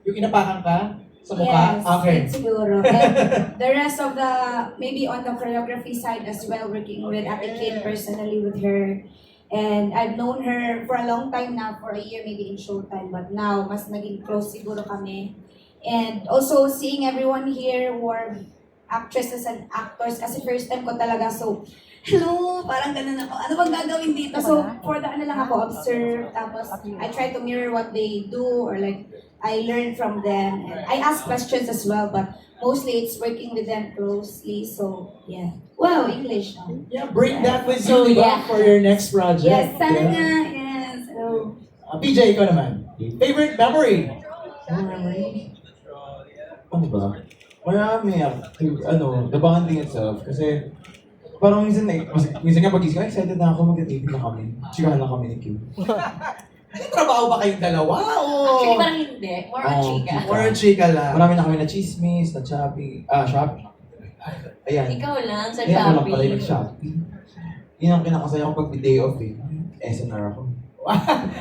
yung inapakan ka sa mukha? Yes, Okay. yun siguro. And the rest of the, maybe on the choreography side as well, working with Ate Kate personally with her. And I've known her for a long time now, for a year maybe in Showtime, but now mas naging close siguro kami. And also seeing everyone here who are actresses and actors, kasi first time ko talaga, so hello, parang ganun ako. Ano bang gagawin dito? So, for the ano lang ako, observe. Tapos, I try to mirror what they do or like, I learn from them. And I ask questions as well, but mostly it's working with them closely. So, yeah. Wow, English. No? Yeah, bring that with So, you yeah. for your next project. Yes, sana Yeah. nga. Yes. So, PJ, ikaw naman. Favorite memory? Ano ba? Marami the bonding itself. Kasi parang minsan nga pag-isip ko, excited na ako, mag-taping na kami. Chikahan lang kami ni Kim. May trabaho ba kayong dalawa? Actually, parang hindi. More on Oh, chika. Or chika lang? Marami na kami na chismis, na Shopee. Ayan. Ikaw lang sa Kaya ako lang pala yung Shopee. nag-Shopee. Yun ang kinakasaya ko pag may day off eh. SNR ako.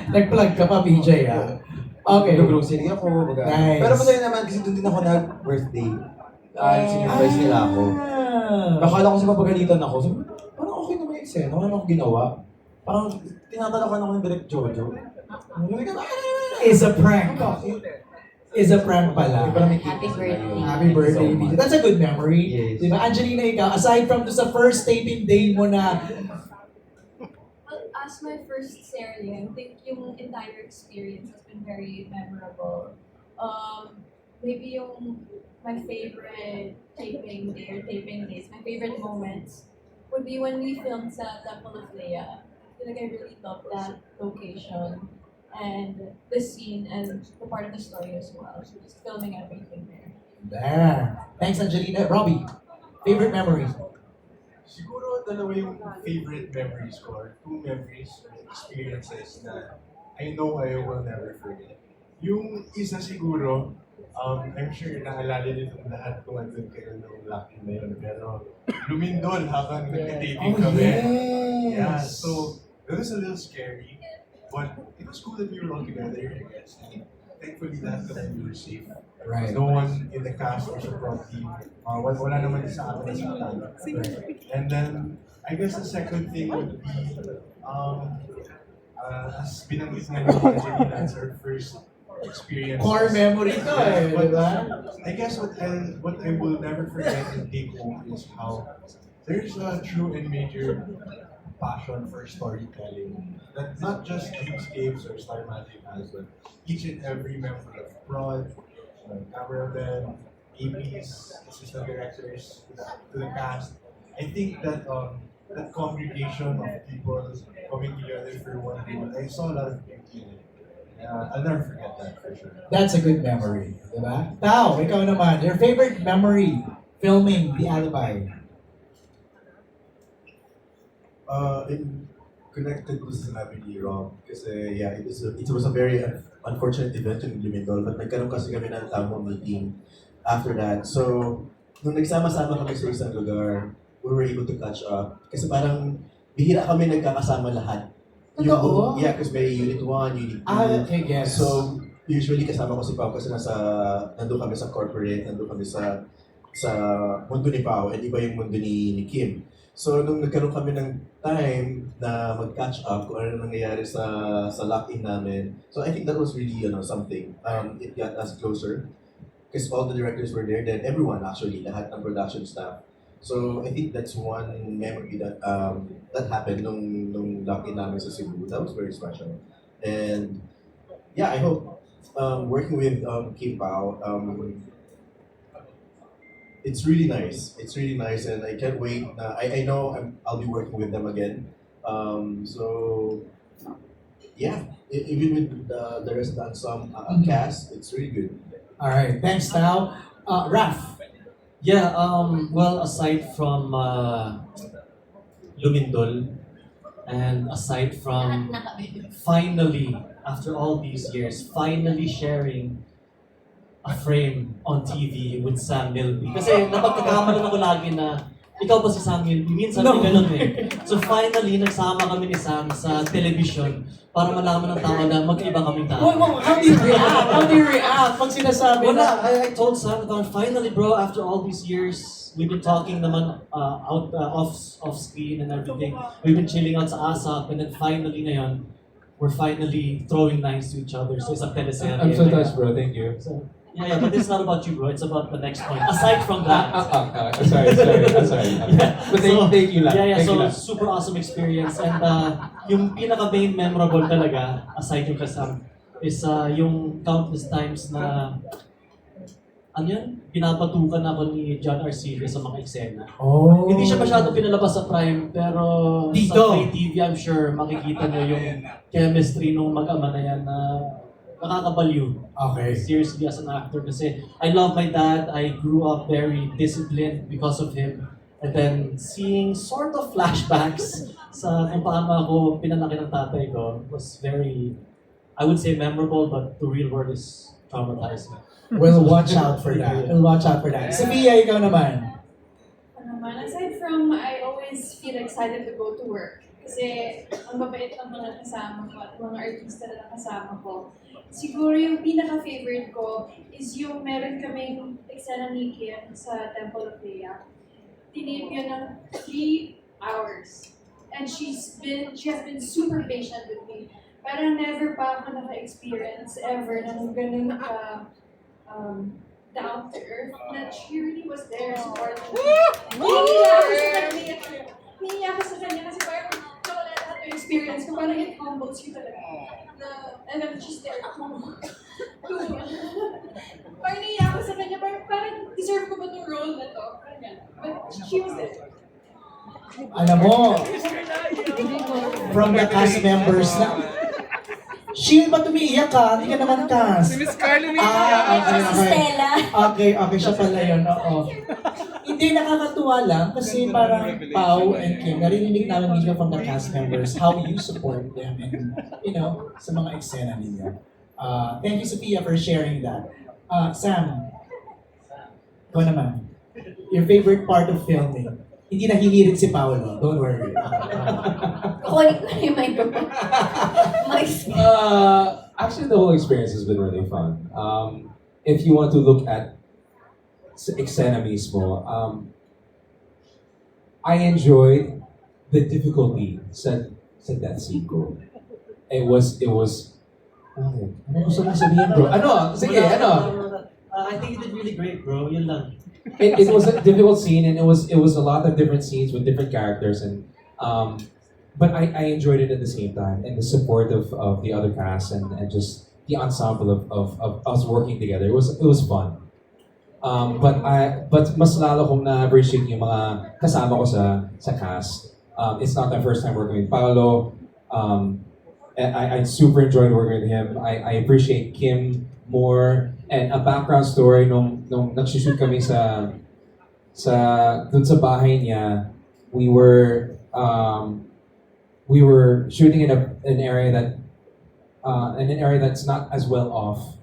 Nag-plug ka pa, PJ, ah. Okay. Mag-grocery ako. Nice. Pero masaya naman kasi doon din ako nag-birthday. Sinurprise nila ako. Nakala ko sa papagalitan ako. Sabi, parang okay naman yung eksena. Wala akong ginawa. Parang tinatalakan ako ng Direct Jojo. Is a prank. Is a prank pala. Happy birthday. Happy birthday, PJ. That's a good memory. Yes. Diba, Angelina, ikaw, aside from sa first taping day mo na, Well, as my first series, I think yung entire experience has been very memorable. Maybe yung my favorite taping day or taping days, my favorite moments would be when we filmed sa Temple of Leia. I feel like I really loved that location and the scene and the part of the story as well. So just filming everything there. there. Thanks, Angelina. Robbie, favorite memory? Siguro dalawa yung favorite memories ko, or two memories, experiences na I know I will never forget. Yung isa siguro, I'm sure naalala nito lahat kung andun kayo nung lucky na yun, pero lumindol habang nag-taping kami. Yeah, so it was a little scary, but it was cool that we were all together, I guess. And thankfully lahat kami we were safe. Right. No one in the cast or sa prop team. Wala naman sa amin na saktan. And then, I guess the second thing would be, as binanggit nga ng Angelina, it's our first experience. Core memory to eh, But, diba? I guess what I will never forget and take home is how there's a true and major passion for storytelling that not just Dreamscapes or Star Magic has, but each and every member of Prod, cameramen, APs, assistant directors, to the cast. I think that that congregation of people coming together for one goal, I saw a lot of beauty in it. I'll never forget that for sure. That's a good memory, diba? Tao, ikaw naman, your favorite memory filming The Alibi? Connected ko sa sinabi ni Rob kasi yeah, it was a very unfortunate event in Lumindol but nagkaroon kasi kami ng tamang meeting after that. So, nung nagsama-sama kami sa isang lugar, we were able to catch up kasi parang bihira kami nagkakasama lahat. Totoo? Yeah, kasi may Unit 1, Unit 2. Okay, yes. So, usually kasama ko si Pao kasi nandun kami sa corporate, nandun kami sa mundo ni Pao, and iba yung mundo ni Kim. So, nung nagkaroon kami ng time na mag-catch up kung ano nangyayari sa lock-in namin, so I think that was really something. It got us closer because all the directors were there, then everyone actually, lahat ng production staff. So, I think that's one memory that that happened nung lock-in namin sa Cebu. That was very special. And yeah, I hope working with Kim Pao, it's really nice. It's really nice, and I can't wait. I know I'll be working with them again. So yeah, even with the rest of the ensemble cast, it's really good. All right, thanks, Tao. Raf. Yeah, well, aside from Lumindol, and aside from finally, after all these years, finally sharing a frame on TV with Sam Milby. Kasi napagkakamalan ako lagi na ikaw ba si Sam Milby? Minsan may ganun eh. So finally, nagsama kami ni Sam sa television para malaman ng tao na magkaiba kaming tao. How do you react? How do you react pag sinasabi Wala, na? I told Sam, finally bro, after all these years, we've been talking naman off screen and everything. We've been chilling out sa ASAP, and then finally ngayon, we're finally throwing lines to each other. So isang teleserye. I'm so touched, bro. Thank you. So, yeah, but it's not about you, bro. It's about the next point. Aside from that. Sorry. But thank you lang. Yeah, Thank you so lang. super awesome experience. And yung pinaka-main memorable talaga, aside yung kasam, is yung countless times na ano yun? Pinapatukan ako ni John Arcilla sa mga eksena. Oh. Hindi siya masyado pinalabas sa Prime, pero Dito. sa Free TV, I'm sure makikita niyo yung chemistry nung mag-ama na yan na nakakabaliw. Okay. Seriously, as an actor, kasi I love my dad. I grew up very disciplined because of him. And then seeing sort of flashbacks sa kung paano ako pinalaki ng tatay ko was very, I would say memorable, but the real word is traumatizing. We'll watch out for that. We'll watch out for that. Sophia, ikaw naman. Aside from, I always feel excited to go to work. Kasi ang babait ng mga kasama ko at mga artista na kasama ko. Siguro yung pinaka-favorite ko is yung meron kaming eksena ni Kim sa Temple of Leia. Tinip yun ng 3 hours. And she has been super patient with me. Parang never pa ako naka-experience ever ng ganun ka down to earth, that she really was there supporting me. Hiniya ako sa kanya kasi parang nawala lahat yung experience ko. Parang it humbles you talaga. And I'm just there to parang hiniya ako sa kanya. Parang deserve ko ba itong role na to? Parang gano'n. But she was there. Alam mo, from the cast members na, Shield ba tumiiyak ka? Hindi ka naman cast. Si Miss Carlo Si Stella. Okay, siya pala yun, oo. Hindi, nakakatuwa lang kasi parang Pao and Kim, narinig namin mismo from the cast members how you support them and, sa mga eksena ninyo. Thank you, Sophia, for sharing that. Sam, ikaw naman. Your favorite part of filming? Hindi nahihirit si Paolo, don't worry. Kukunin ko na yung microphone. Actually, the whole experience has been really fun. If you want to look at eksena mismo, I enjoyed the difficulty sa that scene ko. It was. Ano gusto mo sabihin, bro? Sige, I think you did really great, bro. Yun lang. It was a difficult scene, and it was a lot of different scenes with different characters, and but I enjoyed it at the same time, and the support of the other cast and just the ensemble of us working together. It was fun. But mas lalo kong na-appreciate yung mga kasama ko sa cast. It's not my first time working with Paolo. I super enjoyed working with him. I appreciate Kim more. And a background story nung nag-shoot kami dun sa bahay niya, we were shooting in an area that's not as well off.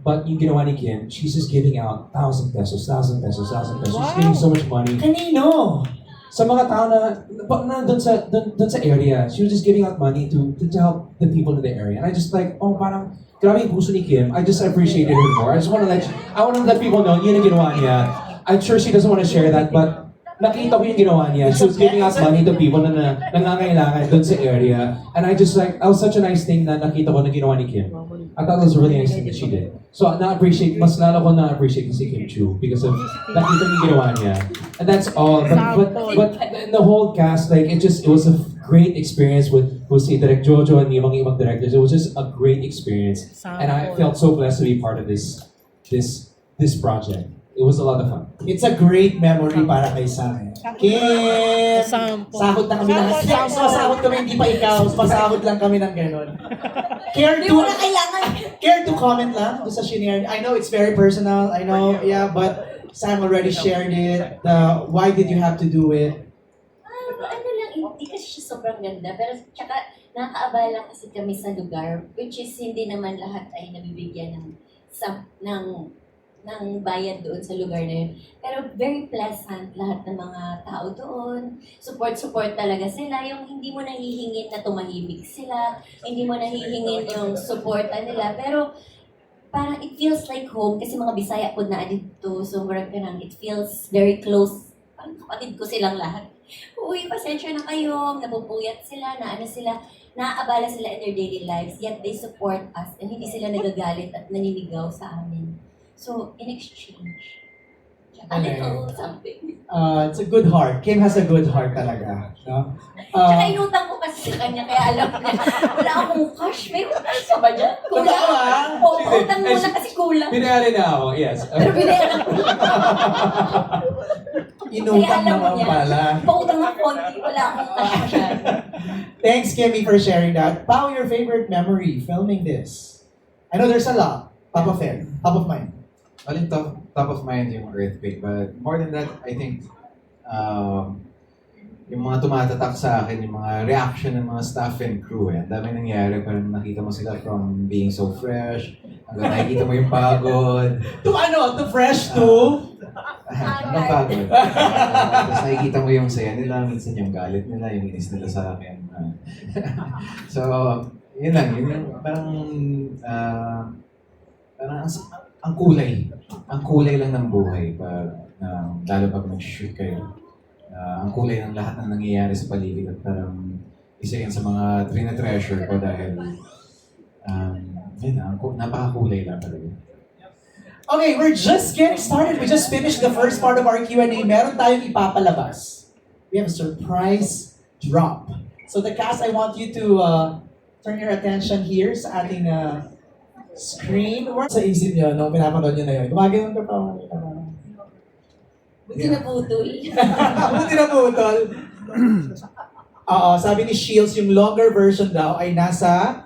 But yung ginawa ni Kim, she's just giving out 1,000 pesos. She's giving so much money. Kanino? Sa mga tao na dun sa area, she was just giving out money to help the people in the area. And I just parang grabe yung puso ni Kim. I just appreciated her more. I want to let people know yun ang ginawa niya. I'm sure she doesn't want to share that, but nakita ko yung ginawa niya. She was giving out money to people na nangangailangan dun sa area. And I just that was such a nice thing na nakita ko na ginawa ni Kim. I thought it was a really nice thing that she did. So mas lalo ko na-appreciate si Kim Chiu because of nakita yung ginawa niya. And that's all. But the whole cast, it was a great experience with si Direk Jojo and yung mga ibang directors. It was just a great experience. And I felt so blessed to be part of this project. it was a lot of fun. It's a great memory para kay Sam. Kim! Sahod na kami ng... Sasahod kami, hindi pa ikaw. Pasahod lang kami ng gano'n. Hindi mo na kailangan. Care to comment lang doon sa shinare? I know it's very personal. I know, yeah, but Sam already shared it. Why did you have to do it? Ano lang, hindi kasi siya sobrang ganda. Pero tsaka, nakakaabala kasi kami sa lugar, which is hindi naman lahat ay nabibigyan ng bayad doon sa lugar na yun. Pero very pleasant lahat ng mga tao doon. Support talaga sila. Yung hindi mo nahihingin na tumahimik sila, hindi mo nahihingin yung supporta nila. Pero parang it feels like home kasi mga Bisaya po na dito. So parang it feels very close. Parang kapatid ko silang lahat. Uy, pasensya na kayo, napupuyat sila, naaabala sila in their daily lives, yet they support us and hindi sila nagagalit at naninigaw sa amin. So, in exchange, a little something. It's a good heart. Kim has a good heart talaga. No? Tsaka inutang ko kasi sa kanya, kaya alam niya, wala akong cash. May cash ka ba dyan? Kulang. Totoo, ah? Oo, utang muna kasi kulang. Binayari na ako, yes. Pero binayaran ko. Inutang Kaya alam naman niya, pala. pautang ng konti, wala akong cash masyado. Thanks, Kimmy, for sharing that. Pao, your favorite memory filming this? I know there's a lot. Top of mind. Well, in top of mind yung earthquake, but more than that, I think yung mga tumatatak sa akin, yung mga reaction ng mga staff and crew. Ang dami nangyari, parang nakita mo sila from being so fresh, hanggang nakikita mo yung pagod. To fresh to? Ang pagod. Tapos nakikita mo yung saya nila, minsan yung galit nila, yung inis nila sa akin. So, yun lang, yun yung parang ang kulay. Ang kulay lang ng buhay pag lalo pag nag-shoot kayo. Ang kulay ng lahat ng nangyayari sa paligid at parang isa yan sa mga treasure ko dahil napakakulay lang talaga. Okay, we're just getting started. We just finished the first part of our Q&A. Meron tayong ipapalabas. We have a surprise drop. So the cast, I want you to turn your attention here sa ating screen. Sa isip nyo, nung pinapanood nyo na yun, gumagano'n ka pa. Buti na putol. Buti na putol. Oo, sabi ni Shields, yung longer version daw ay nasa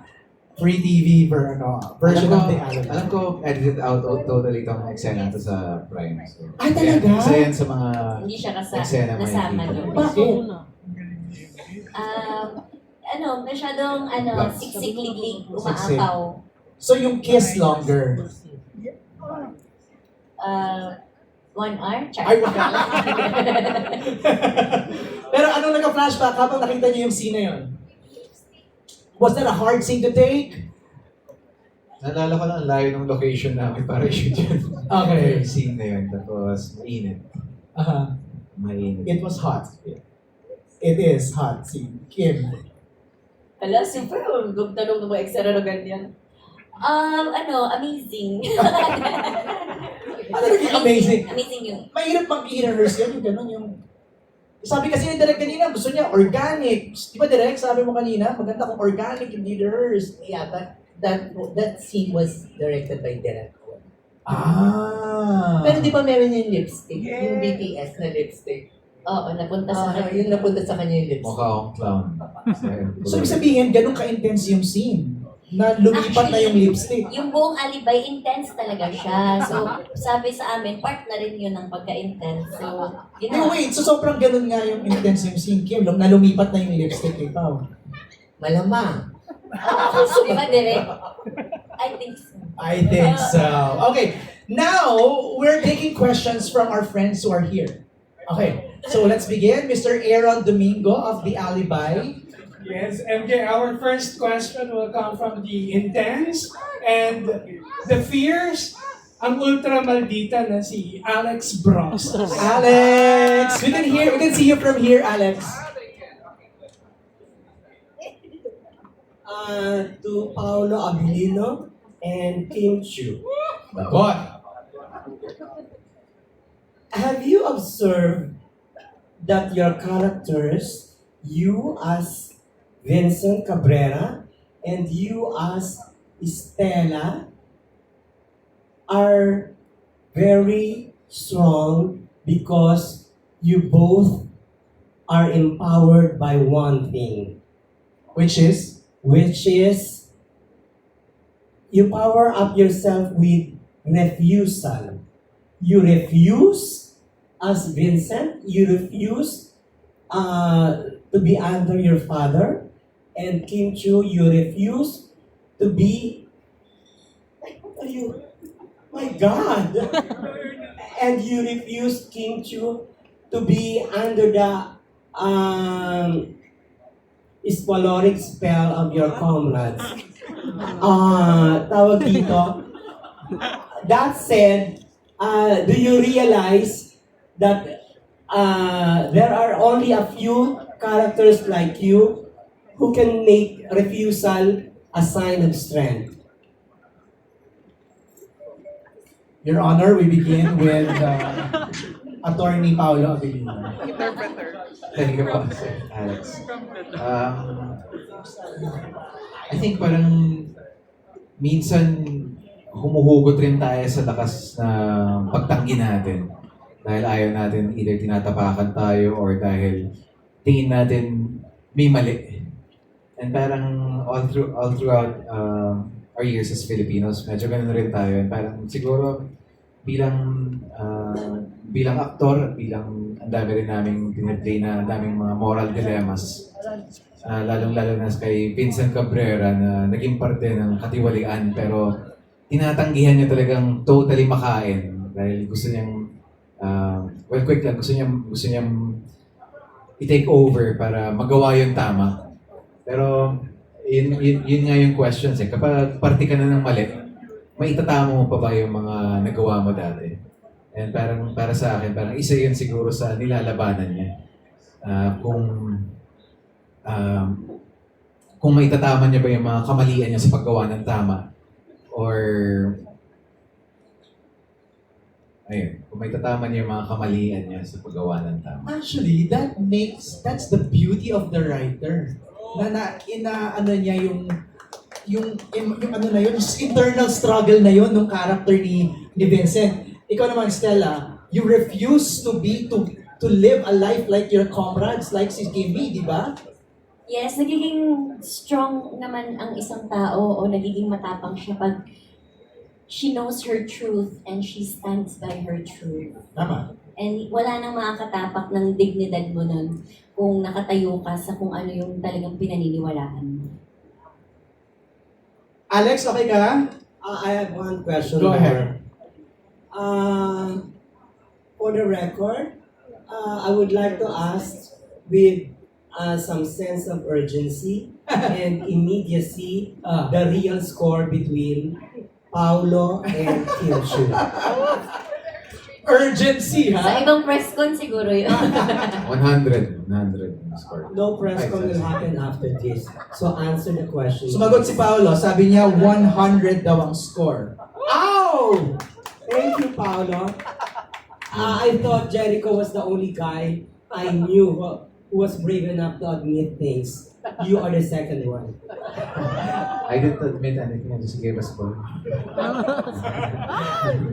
free TV version of the album. Alam ko, edited out totally itong eksena to sa Prime. So, Ay, talaga? Isa yan sa mga Hindi siya eksena nasama makikita. doon. Bakit? Masyadong siksik-liglig, Siksik. umaapaw. So yung kiss longer. 1 hour? Ay, wag. Pero anong nagka-flashback habang nakita niyo yung scene na yun? Was that a hard scene to take? Naalala ko lang, ang layo ng location namin para shoot yun. Okay. Yung scene na yun, tapos mainit. Mainit. It was hot. It is hot scene. Kim. Hala, super. Gugtanong ng mga eksena na ganyan. Amazing. Ano naging amazing? Amazing yun. Mahirap bang i-rehearse yan, yung gano'n, yung... Sabi kasi ni Direk kanina, gusto niya organic. Di ba Direk, sabi mo kanina, maganda kung organic, hindi rehearsed. Yeah, but that scene was directed by Derek. Ah. Pero di ba meron yung lipstick? Yung BTS na lipstick. Oo, napunta sa kanya. Yung napunta sa kanya yung lipstick. Mukha akong clown. So, ibig sabihin, ganun ka-intense yung scene na lumipat na yung lipstick. Yung buong alibay, intense talaga siya. So, sabi sa amin, part na rin yun ng pagka-intense. So, yun No, na. wait. So, sobrang ganun nga yung intense yung scene, Kim. Na lumipat na yung lipstick kay Pao. Malamang. Di ba, Direk? I think so. I think so. Okay. Now, we're taking questions from our friends who are here. Okay. So, let's begin. Mr. Aaron Domingo of The Alibi. Yes, MJ, our first question will come from the intense and the fierce, ang ultra maldita na si Alex Bros. Alex! We can see you from here, Alex. To Paolo Abilino and Kim Chu. What? Have you observed that your characters, you as Vincent Cabrera and you as Estela, are very strong because you both are empowered by one thing, Which is? you power up yourself with refusal. You refuse, as Vincent, you refuse to be under your father, and Kim Chu, you refuse to be. What are you? My God! And you refuse, Kim Chu, to be under the spaloric spell of your comrades. Tawag dito. That said, do you realize that there are only a few characters like you who can make refusal a sign of strength? Your Honor, we begin with Attorney Paolo Abilino. Thank you po, Sir Alex. I think parang minsan humuhugot rin tayo sa lakas na pagtanggi natin. Dahil ayaw natin, either tinatapakan tayo or dahil tingin natin may mali. And parang all throughout our years as Filipinos, medyo ganun rin tayo. And parang siguro bilang aktor, bilang ang dami rin naming piniplay na daming mga moral dilemmas. Lalong-lalo na kay Vincent Cabrera na naging parte ng katiwalian pero tinatanggihan niya talagang totally makain dahil gusto niyang quick lang, gusto niyang i-take over para magawa yung tama. Pero yun nga yung questions eh. Kapag parte ka na ng mali, maitatama mo pa ba yung mga nagawa mo dati? And parang para sa akin, parang isa yun siguro sa nilalabanan niya. Kung maitatama niya ba yung mga kamalian niya sa paggawa ng tama or kung maitatama niya yung mga kamalian niya sa paggawa ng tama. Actually, that's the beauty of the writer. Ano niya yung ano na yun, internal struggle na yun ng character ni Vincent. Ikaw naman, Stella, you refuse to live a life like your comrades, like si Kimmy, di ba? Yes, nagiging strong naman ang isang tao o nagiging matapang siya pag she knows her truth and she stands by her truth. Tama. And wala nang makakatapak ng dignidad mo nun kung nakatayo ka sa kung ano yung talagang pinaniniwalaan mo. Alex, okay ka? I have one question. Go ahead. For the record, I would like to ask with some sense of urgency and immediacy the real score between Paolo and Kim Chu. Urgency, Sa ha? ibang press con siguro yun. 100 score. No press con will happen after this. So answer the question. Sumagot si Paolo, sabi niya 100 daw ang score. Ow! Thank you, Paolo. I thought Jericho was the only guy I knew who was brave enough to admit things. You are the second one. I didn't admit anything, I just gave a score.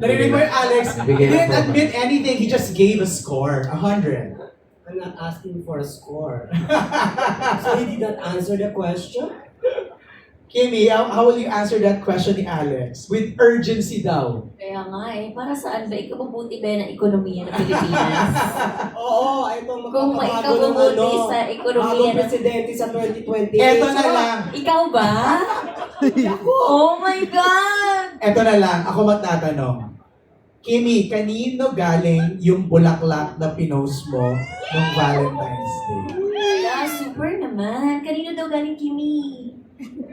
Narinig mo yung Alex? He didn't admit anything, he just gave a score. 100. I'm not asking for a score. So he did not answer the question? Kimmy, how will you answer that question ni Alex? With urgency daw. Kaya nga para saan ba ikabubuti ba ng ekonomiya ng Pilipinas? Oo, ito Kung ikabubuti sa ekonomiya bagong ng presidente sa 2028. Eto na lang. Ikaw ba? Oh my God! Eto na lang, ako magtatanong. Kimmy, kanino galing yung bulaklak na pinost mo nung Valentine's Day? Super naman. Kanino daw galing Kimi?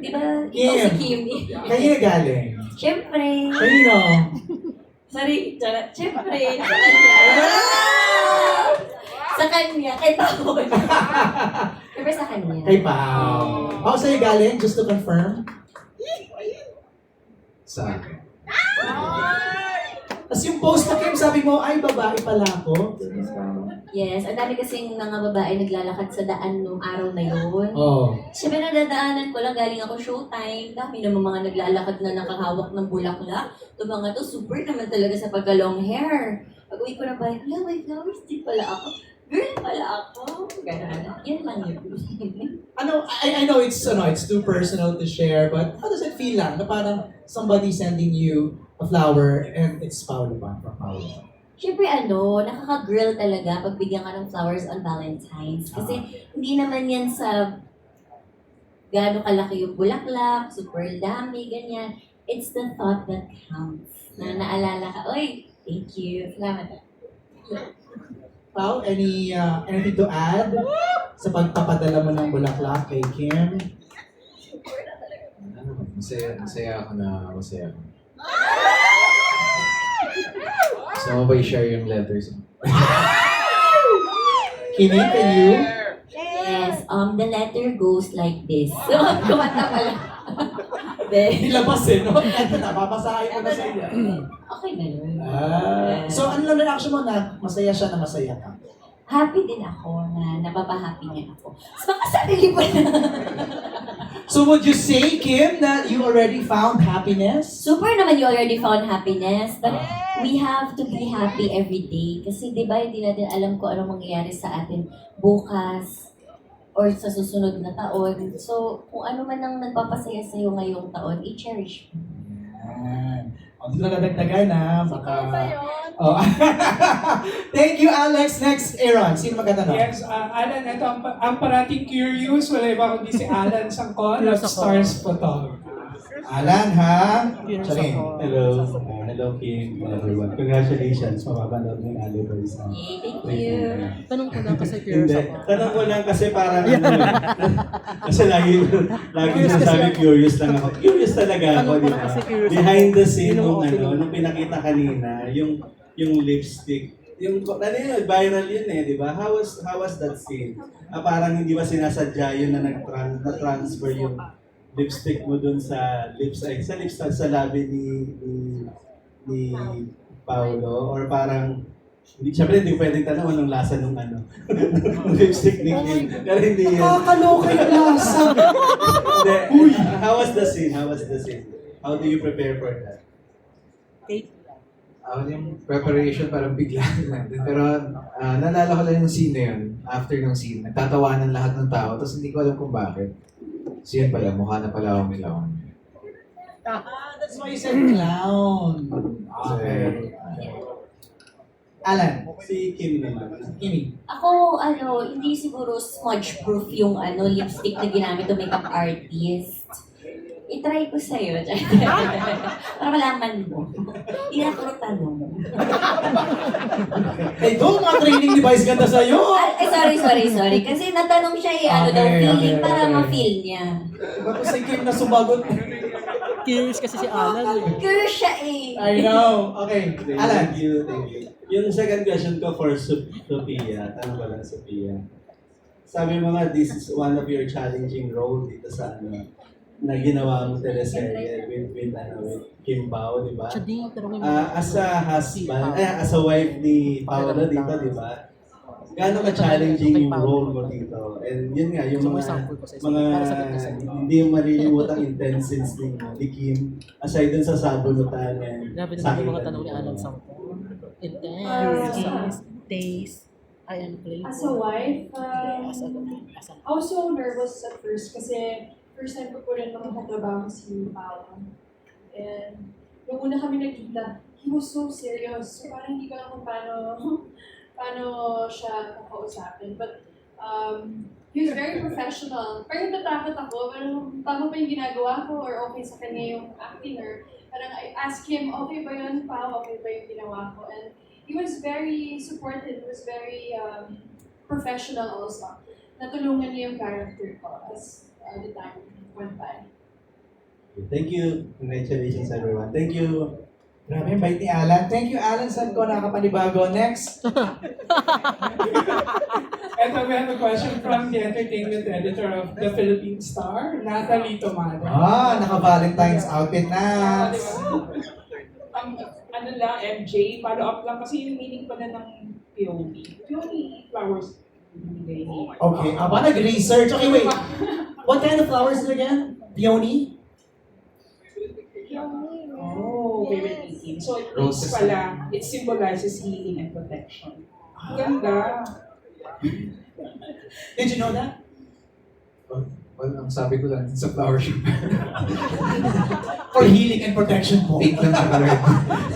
Di ba? Ikaw si Kimi. Kanino galing? Siyempre. Kanino? Sorry, siyempre. Sa kanya. Sa kanya. Kay Pao. Siyempre sa kanya. Kay Pao. Ako sa'yo galing, just to confirm. Sa akin. Tapos yung post na Kim, sabi mo, ay babae pala ako. Yes, ang dami kasing mga babae naglalakad sa daan nung araw na yun. Oh. Siyempre nadadaanan ko lang, galing ako showtime. Dami naman mga naglalakad na nakahawak ng bulaklak. Ito mga to, super naman talaga sa pagka-long hair. Pag-uwi ko na ba, may flowers din pala ako. Girl pala ako. Ganun. Yan lang yun. I know it's too personal to share, but how does it feel lang na parang somebody sending you a flower and it's Paolo pa, from Paolo? Siyempre nakaka-girl talaga pag bigyan ka ng flowers on Valentine's. Kasi hindi naman yan sa gaano kalaki yung bulaklak, super dami, ganyan. It's the thought that counts. Na naalala ka, oy, thank you. Salamat. Pao, anything to add sa pagpapadala mo ng bulaklak kay Kim? Masaya ako. Gusto mo ba i-share yung letters? Kimi, can you? Yes, the letter goes like this. So, kumanta pala. Nilabas no? Ito na, babasahin mo na sa iyo. Okay na yun. So, ano lang reaction mo na masaya siya na masaya ka? Happy din ako na napapahappy niya ako. So, baka sarili mo na. So, would you say, Kim, that you already found happiness? Super naman you already found happiness, but we have to be happy every day. Kasi di ba, hindi natin alam kung anong mangyayari sa atin bukas or sa susunod na taon. So, kung ano man ang nagpapasaya sa'yo ngayong taon, i-cherish mo. Yan. Hindi ko nadagdagan baka... Oh. Thank you, Alex. Next, Aaron. Sino magtatanong? Yes, Alan, ito ang parating curious. Wala iba kundi si Alan Sangkon of Stars Photography. Alan, ha? Charing. Hello. Hello, Kim, everyone. Congratulations. Mapapanood mo yung Alibay sa... Thank you. Tanong ko lang kasi curious Hindi. ako. Tanong ko lang kasi parang kasi lagi sinasabi curious lang ako. Curious talaga ako, di ba? Behind the scene nung pinakita kanina, yung lipstick. Yung viral yun di ba? How was that scene? Parang hindi ba sinasadya yun na na-transfer yung lipstick mo dun sa sa labi ni Paolo, or parang siyempre hindi pwedeng tanong anong lasa nung lipstick ni Kim. Pero hindi yan. Kakaloka yung lasa. Hindi. How was the scene? How do you prepare for that? Yung preparation parang bigla lang din. Pero naalala ko lang yung scene na yun. After ng scene, nagtatawanan lahat ng tao, tapos hindi ko alam kung bakit. So yun pala, mukha na pala akong milawan. That's why you said clown. Okay. Alan. Si Kim naman. Kimi. Ako, hindi siguro smudge-proof yung lipstick na ginamit ng makeup artist. I-try ko sa'yo. Para malaman mo. Hindi na puro tanong. Mga training device ganda sa'yo. Sorry. Kasi natanong siya daw feeling para ma-feel niya. Ba't si Kim na sumagot? Curious kasi si Alan. Curious siya I know. Okay. Alan. Thank you. Yung second question ko for Sophia. Tanong ko lang, Sophia. Sabi mo nga, this is one of your challenging role dito sa na ginawa mo teleserye with Kim Pao, di ba? As a husband, as a wife ni Paolo dito, di ba? Gaano ka-challenging yung role mo dito? And yun nga, yung mga hindi yung malilimutan intense scenes ni Kim, aside dun sa sabunutan and Sabi mga tanong ni Alan Sangkon. Intense, taste, and play. As a wife, I was so nervous at first kasi first time ko po rin makatrabaho si Paolo. And nung una kami nagkita, he was so serious. So parang hindi ko alam kung paano siya kakausapin. But he was very professional. Parang natatakot ako, parang tama pa yung ginagawa ko or okay sa kanya yung acting, or parang I asked him, okay ba yun, Pao? Okay ba yung ginawa ko? And he was very supportive, he was very professional also. Natulungan niya yung character ko as the time went by. Thank you. Congratulations, everyone. Thank you. Grabe yung bait ni Alan. Thank you, Alan. Saan ko nakapanibago? Next. And we have a question from the entertainment editor of the Philippine Star, Natalie Tomada. Naka-Valentine's outfit na. MJ, follow up lang kasi yung meaning pala ng peony. Peony flowers. Okay, nag-research. Okay, wait. What kind of flowers is it again? Peony? Oh, favorite. skin. So it Roses. means pala, it symbolizes healing and protection. Ganda. Did you know that? Well, ang sabi ko lang sa flower shop. For healing and protection po. Pink lang sa color.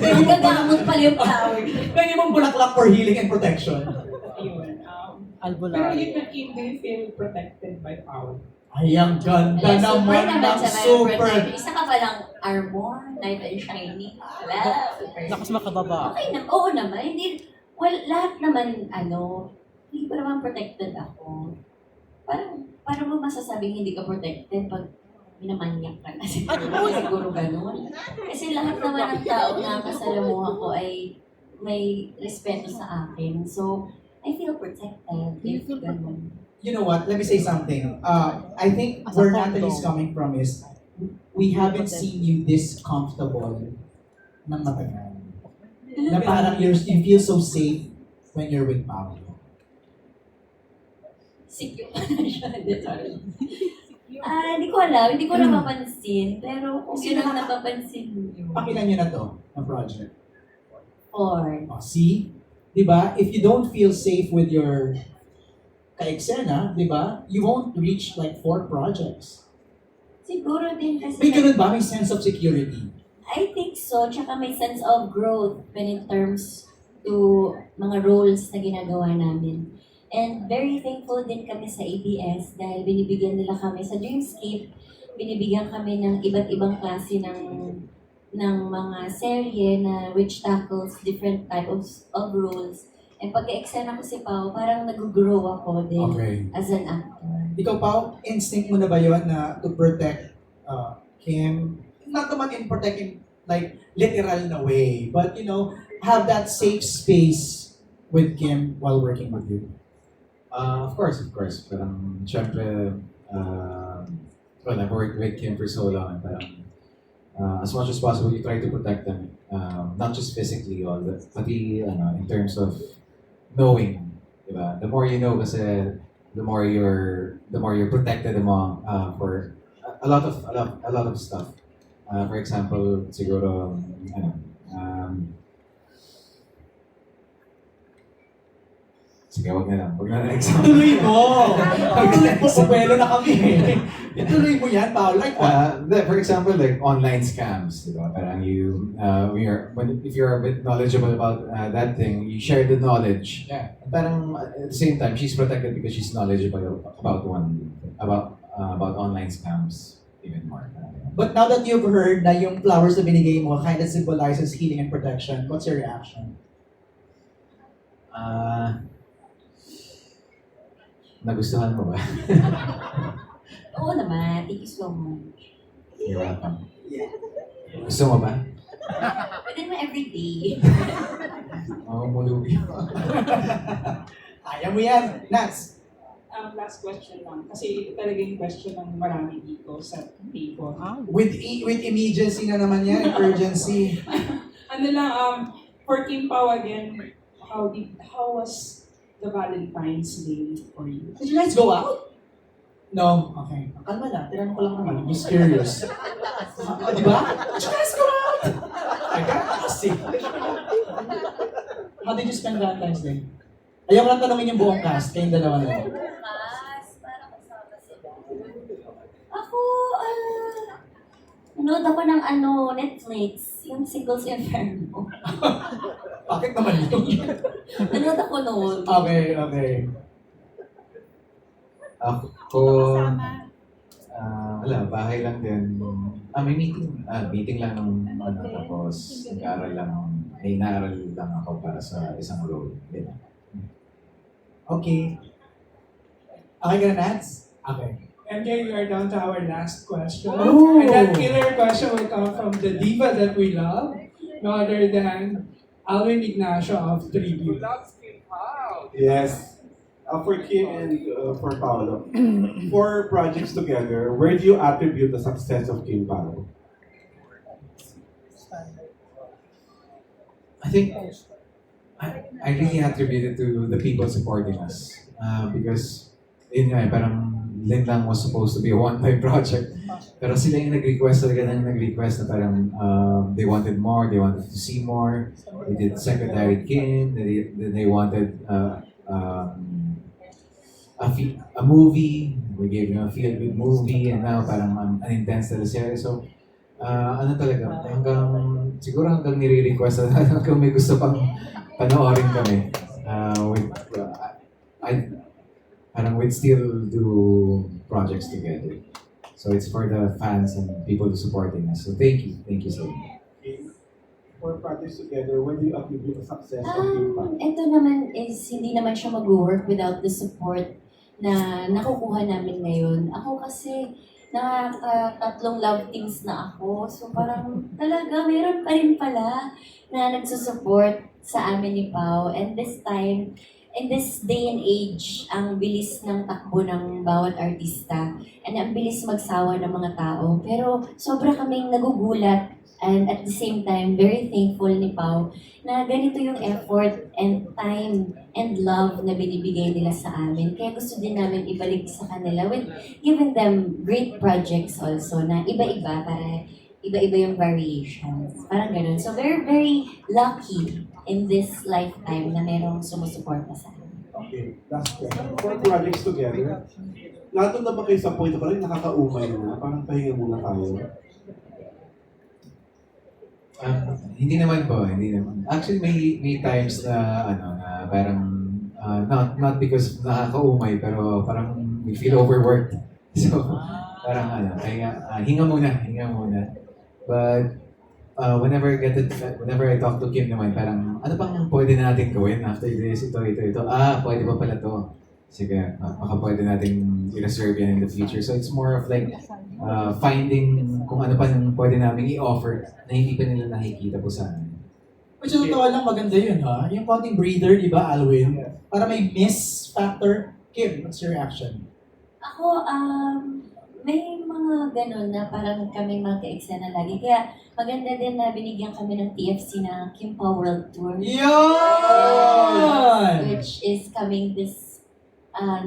Gagamot pala yung flower. Lagi mong bulaklak for healing and protection. Ayun. Pero Albularyo. yun na, Kim, do you feel protected by power? Ay, ang ganda Super naman naman ng sa mga super. protection. Isa ka palang armor, knight and shiny. Wala. Super. Lakas makababa. Okay na, oo naman. Hindi, well, lahat naman, hindi ko naman protected ako. Parang mo masasabing hindi ka protected pag minamanyak ka. Kasi siguro ganun. Kasi lahat naman ng tao na kasalamuhan ko ay may respeto sa akin. So, I feel protected if ganun. You know what? Let me say something. I think where Natalie's coming from is we haven't seen you this comfortable ng matagal. Na parang you feel so safe when you're with Paolo. Secure pa na siya. Hindi ko alam. Hindi ko napapansin. Pero kung yun ang napapansin niyo. Pakilan nyo na to, ng project. Or, See? Diba? If you don't feel safe with your ka-eksena, diba? You won't reach like 4 projects. siguro din kasi... May ganun ba? May sense of security? I think so. Tsaka may sense of growth when it terms to mga roles na ginagawa namin. And very thankful din kami sa ABS dahil binibigyan nila kami sa Dreamscape, binibigyan kami ng iba't ibang klase ng mga serye na which tackles different types of roles. And pag-eksena ko si Pao, parang nag-grow ako din as an actor. Ikaw, Pao, instinct mo na ba yun na to protect Kim? Not naman in protecting like literal na way, but have that safe space with Kim while working with you. Of course. Parang, syempre, well, I've worked with Kim for so long, and parang, as much as possible, you try to protect them. Not just physically, but in terms of knowing, diba? The more you know, kasi the more you're protected among for a lot of stuff. For example, siguro, sige, wag na example. Tuloy mo! Pupelo na kami. Ituloy mo yan, Paolo. Like what? For example, like online scams, diba? Parang if you're a bit knowledgeable about that thing, you share the knowledge. Yeah. Parang at the same time, she's protected because she's knowledgeable about online scams even more. But now that you've heard na yung flowers na binigay mo kind of symbolizes healing and protection, what's your reaction? Nagustuhan mo ba? Oo naman. Thank you so much. You're welcome. Gusto mo ba? Pwede naman everyday. Mulubi. Kaya mo yan, Nats. Last question lang. Kasi ito talaga yung question ng marami dito sa table. With immediacy na naman yan, urgency. For Kim Pao again, how was the Valentine's Day for you? Did you guys go out? No? Okay. Kalma na. Tinanong ko lang naman. I'm just curious. Di ba? Did you guys go out? I got to see. How did you spend Valentine's Day? Ayaw ko lang tanongin yung buong cast. Kayong dalawa na. Ako, nanood ako ng Netflix. Yung Singles Inferno. Bakit naman yun? Nanood ako noon. Okay. Ako, wala, bahay lang din. May meeting lang ng tapos may inaaral lang ako para sa isang role. Yeah. Okay. Okay ka na, Nats? Okay. MJ, we are down to our last question. Oh. And that killer question will come from the diva that we love, no other than Alvin Ignacio of Tribute. Yes. For Kim and for Paolo, 4 projects together, where do you attribute the success of Kim Paolo? I think I really attribute it to the people supporting us. Because, parang Linlang was supposed to be a one-time project. Pero sila yung nag-request talaga na na parang they wanted more, they wanted to see more. They did Secretary Kim, then they wanted a movie. We gave them a feel-good movie, and now parang an intense teleserye. So, ano talaga, siguro hanggang nire-request na hanggang may gusto pang panoorin kami. We'd still do projects together. So it's for the fans and people supporting us. So thank you so much. For projects together, when do you attribute the success of K-pop? Ito naman is, hindi naman siya mag-work without the support na nakukuha namin ngayon. Ako kasi, nakatatlong love teams na ako. So parang talaga, meron pa rin pala na nagsusupport sa amin ni Pao. And this time, in this day and age, ang bilis ng takbo ng bawat artista and ang bilis magsawa ng mga tao. Pero sobra kaming nagugulat and at the same time, very thankful ni Pao na ganito yung effort and time and love na binibigay nila sa amin. Kaya gusto din namin ibalik sa kanila with giving them great projects also na iba-iba para iba-iba yung variations. Parang ganun. So very, very lucky in this lifetime na merong sumusuporta sa amin. Okay, last question. For projects together, nato na ba kayo sa point na parang nakakaumay na, parang pahinga muna tayo? Hindi naman po, hindi naman. Actually, may times na parang not because nakakaumay, pero parang we feel overworked. So, parang hinga muna. But whenever I talk to Kim naman, parang ano pang pwede natin gawin after this, ito. Pwede pa pala to. Sige, baka pwede natin i-reserve yan in the future. So it's more of like finding kung ano pa nang pwede namin i-offer na hindi pa nila nakikita po sa amin. Which is totoo lang, maganda yun ha. Yung konting breather, di ba, Alwin? Para may miss factor. Kim, what's your reaction? Ako, may mga ganun na parang kami magka-eksena lagi. Kaya maganda din na binigyan kami ng TFC na Kim Pao World Tour. Yun! Which is coming this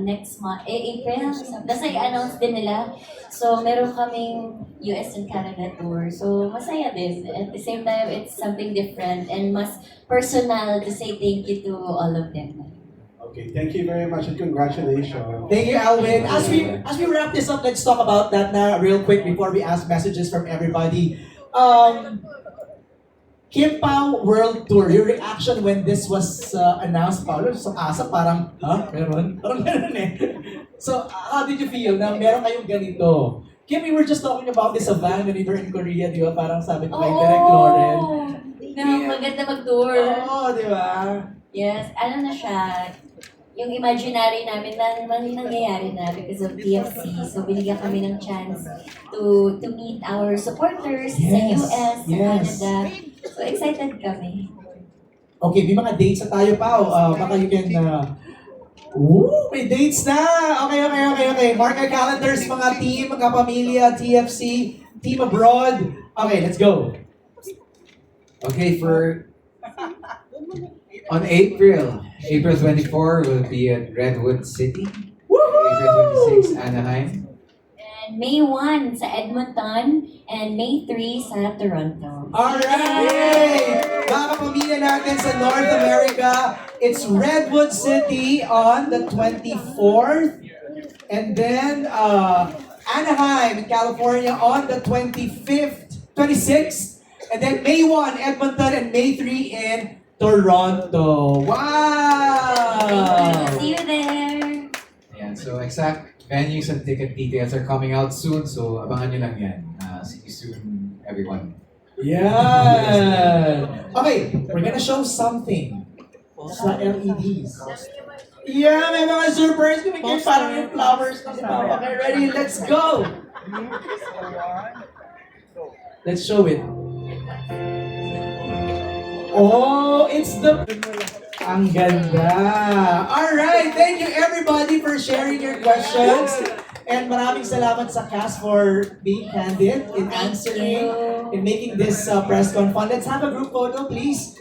next month, April. Basta i-announce din nila. So, meron kaming US and Canada tour. So, masaya din. At the same time, it's something different and mas personal to say thank you to all of them. Okay, thank you very much and congratulations. Thank you, Alwin. As we wrap this up, let's talk about that na real quick before we ask messages from everybody. Kim Pao World Tour, your reaction when this was announced, Paolo? So asa parang, meron? Parang meron eh. So, how did you feel na meron kayong ganito? Kim, we were just talking about this sa van when we were in Korea, di ba? Parang sabi ko kay Direk Lauren. Maganda mag-tour. Oo, di ba? Yes, ano na siya, yung imaginary namin na nangyayari na because of TFC. So binigyan kami ng chance to meet our supporters sa US, sa Canada. So excited kami. Okay, may mga dates na tayo pa. Baka you can... may dates na! Okay. Mark our calendars, mga team, mga pamilya, TFC, team abroad. Okay, let's go. Okay, on April 24 will be at Redwood City. April 26, Anaheim. And May 1 sa Edmonton and May 3 sa Toronto. Alright! Mga kapamilya natin sa North America, it's Redwood City on the 24th. And then Anaheim, California on the 26th. And then May 1, Edmonton, and May 3 in Toronto. Wow! See you there! Ayan, so exact venues and ticket details are coming out soon, so abangan nyo lang yan. See you soon, everyone. Yeah. Okay, we're gonna show something sa LEDs. Yeah, may mga surprise kami kayo, parang yung flowers na sinawa. Okay, ready? Let's go! Let's show it. Oh, it's the... Ang ganda! Alright, thank you everybody for sharing your questions. And maraming salamat sa cast for being candid in answering, in making this press con fun. Let's have a group photo, please.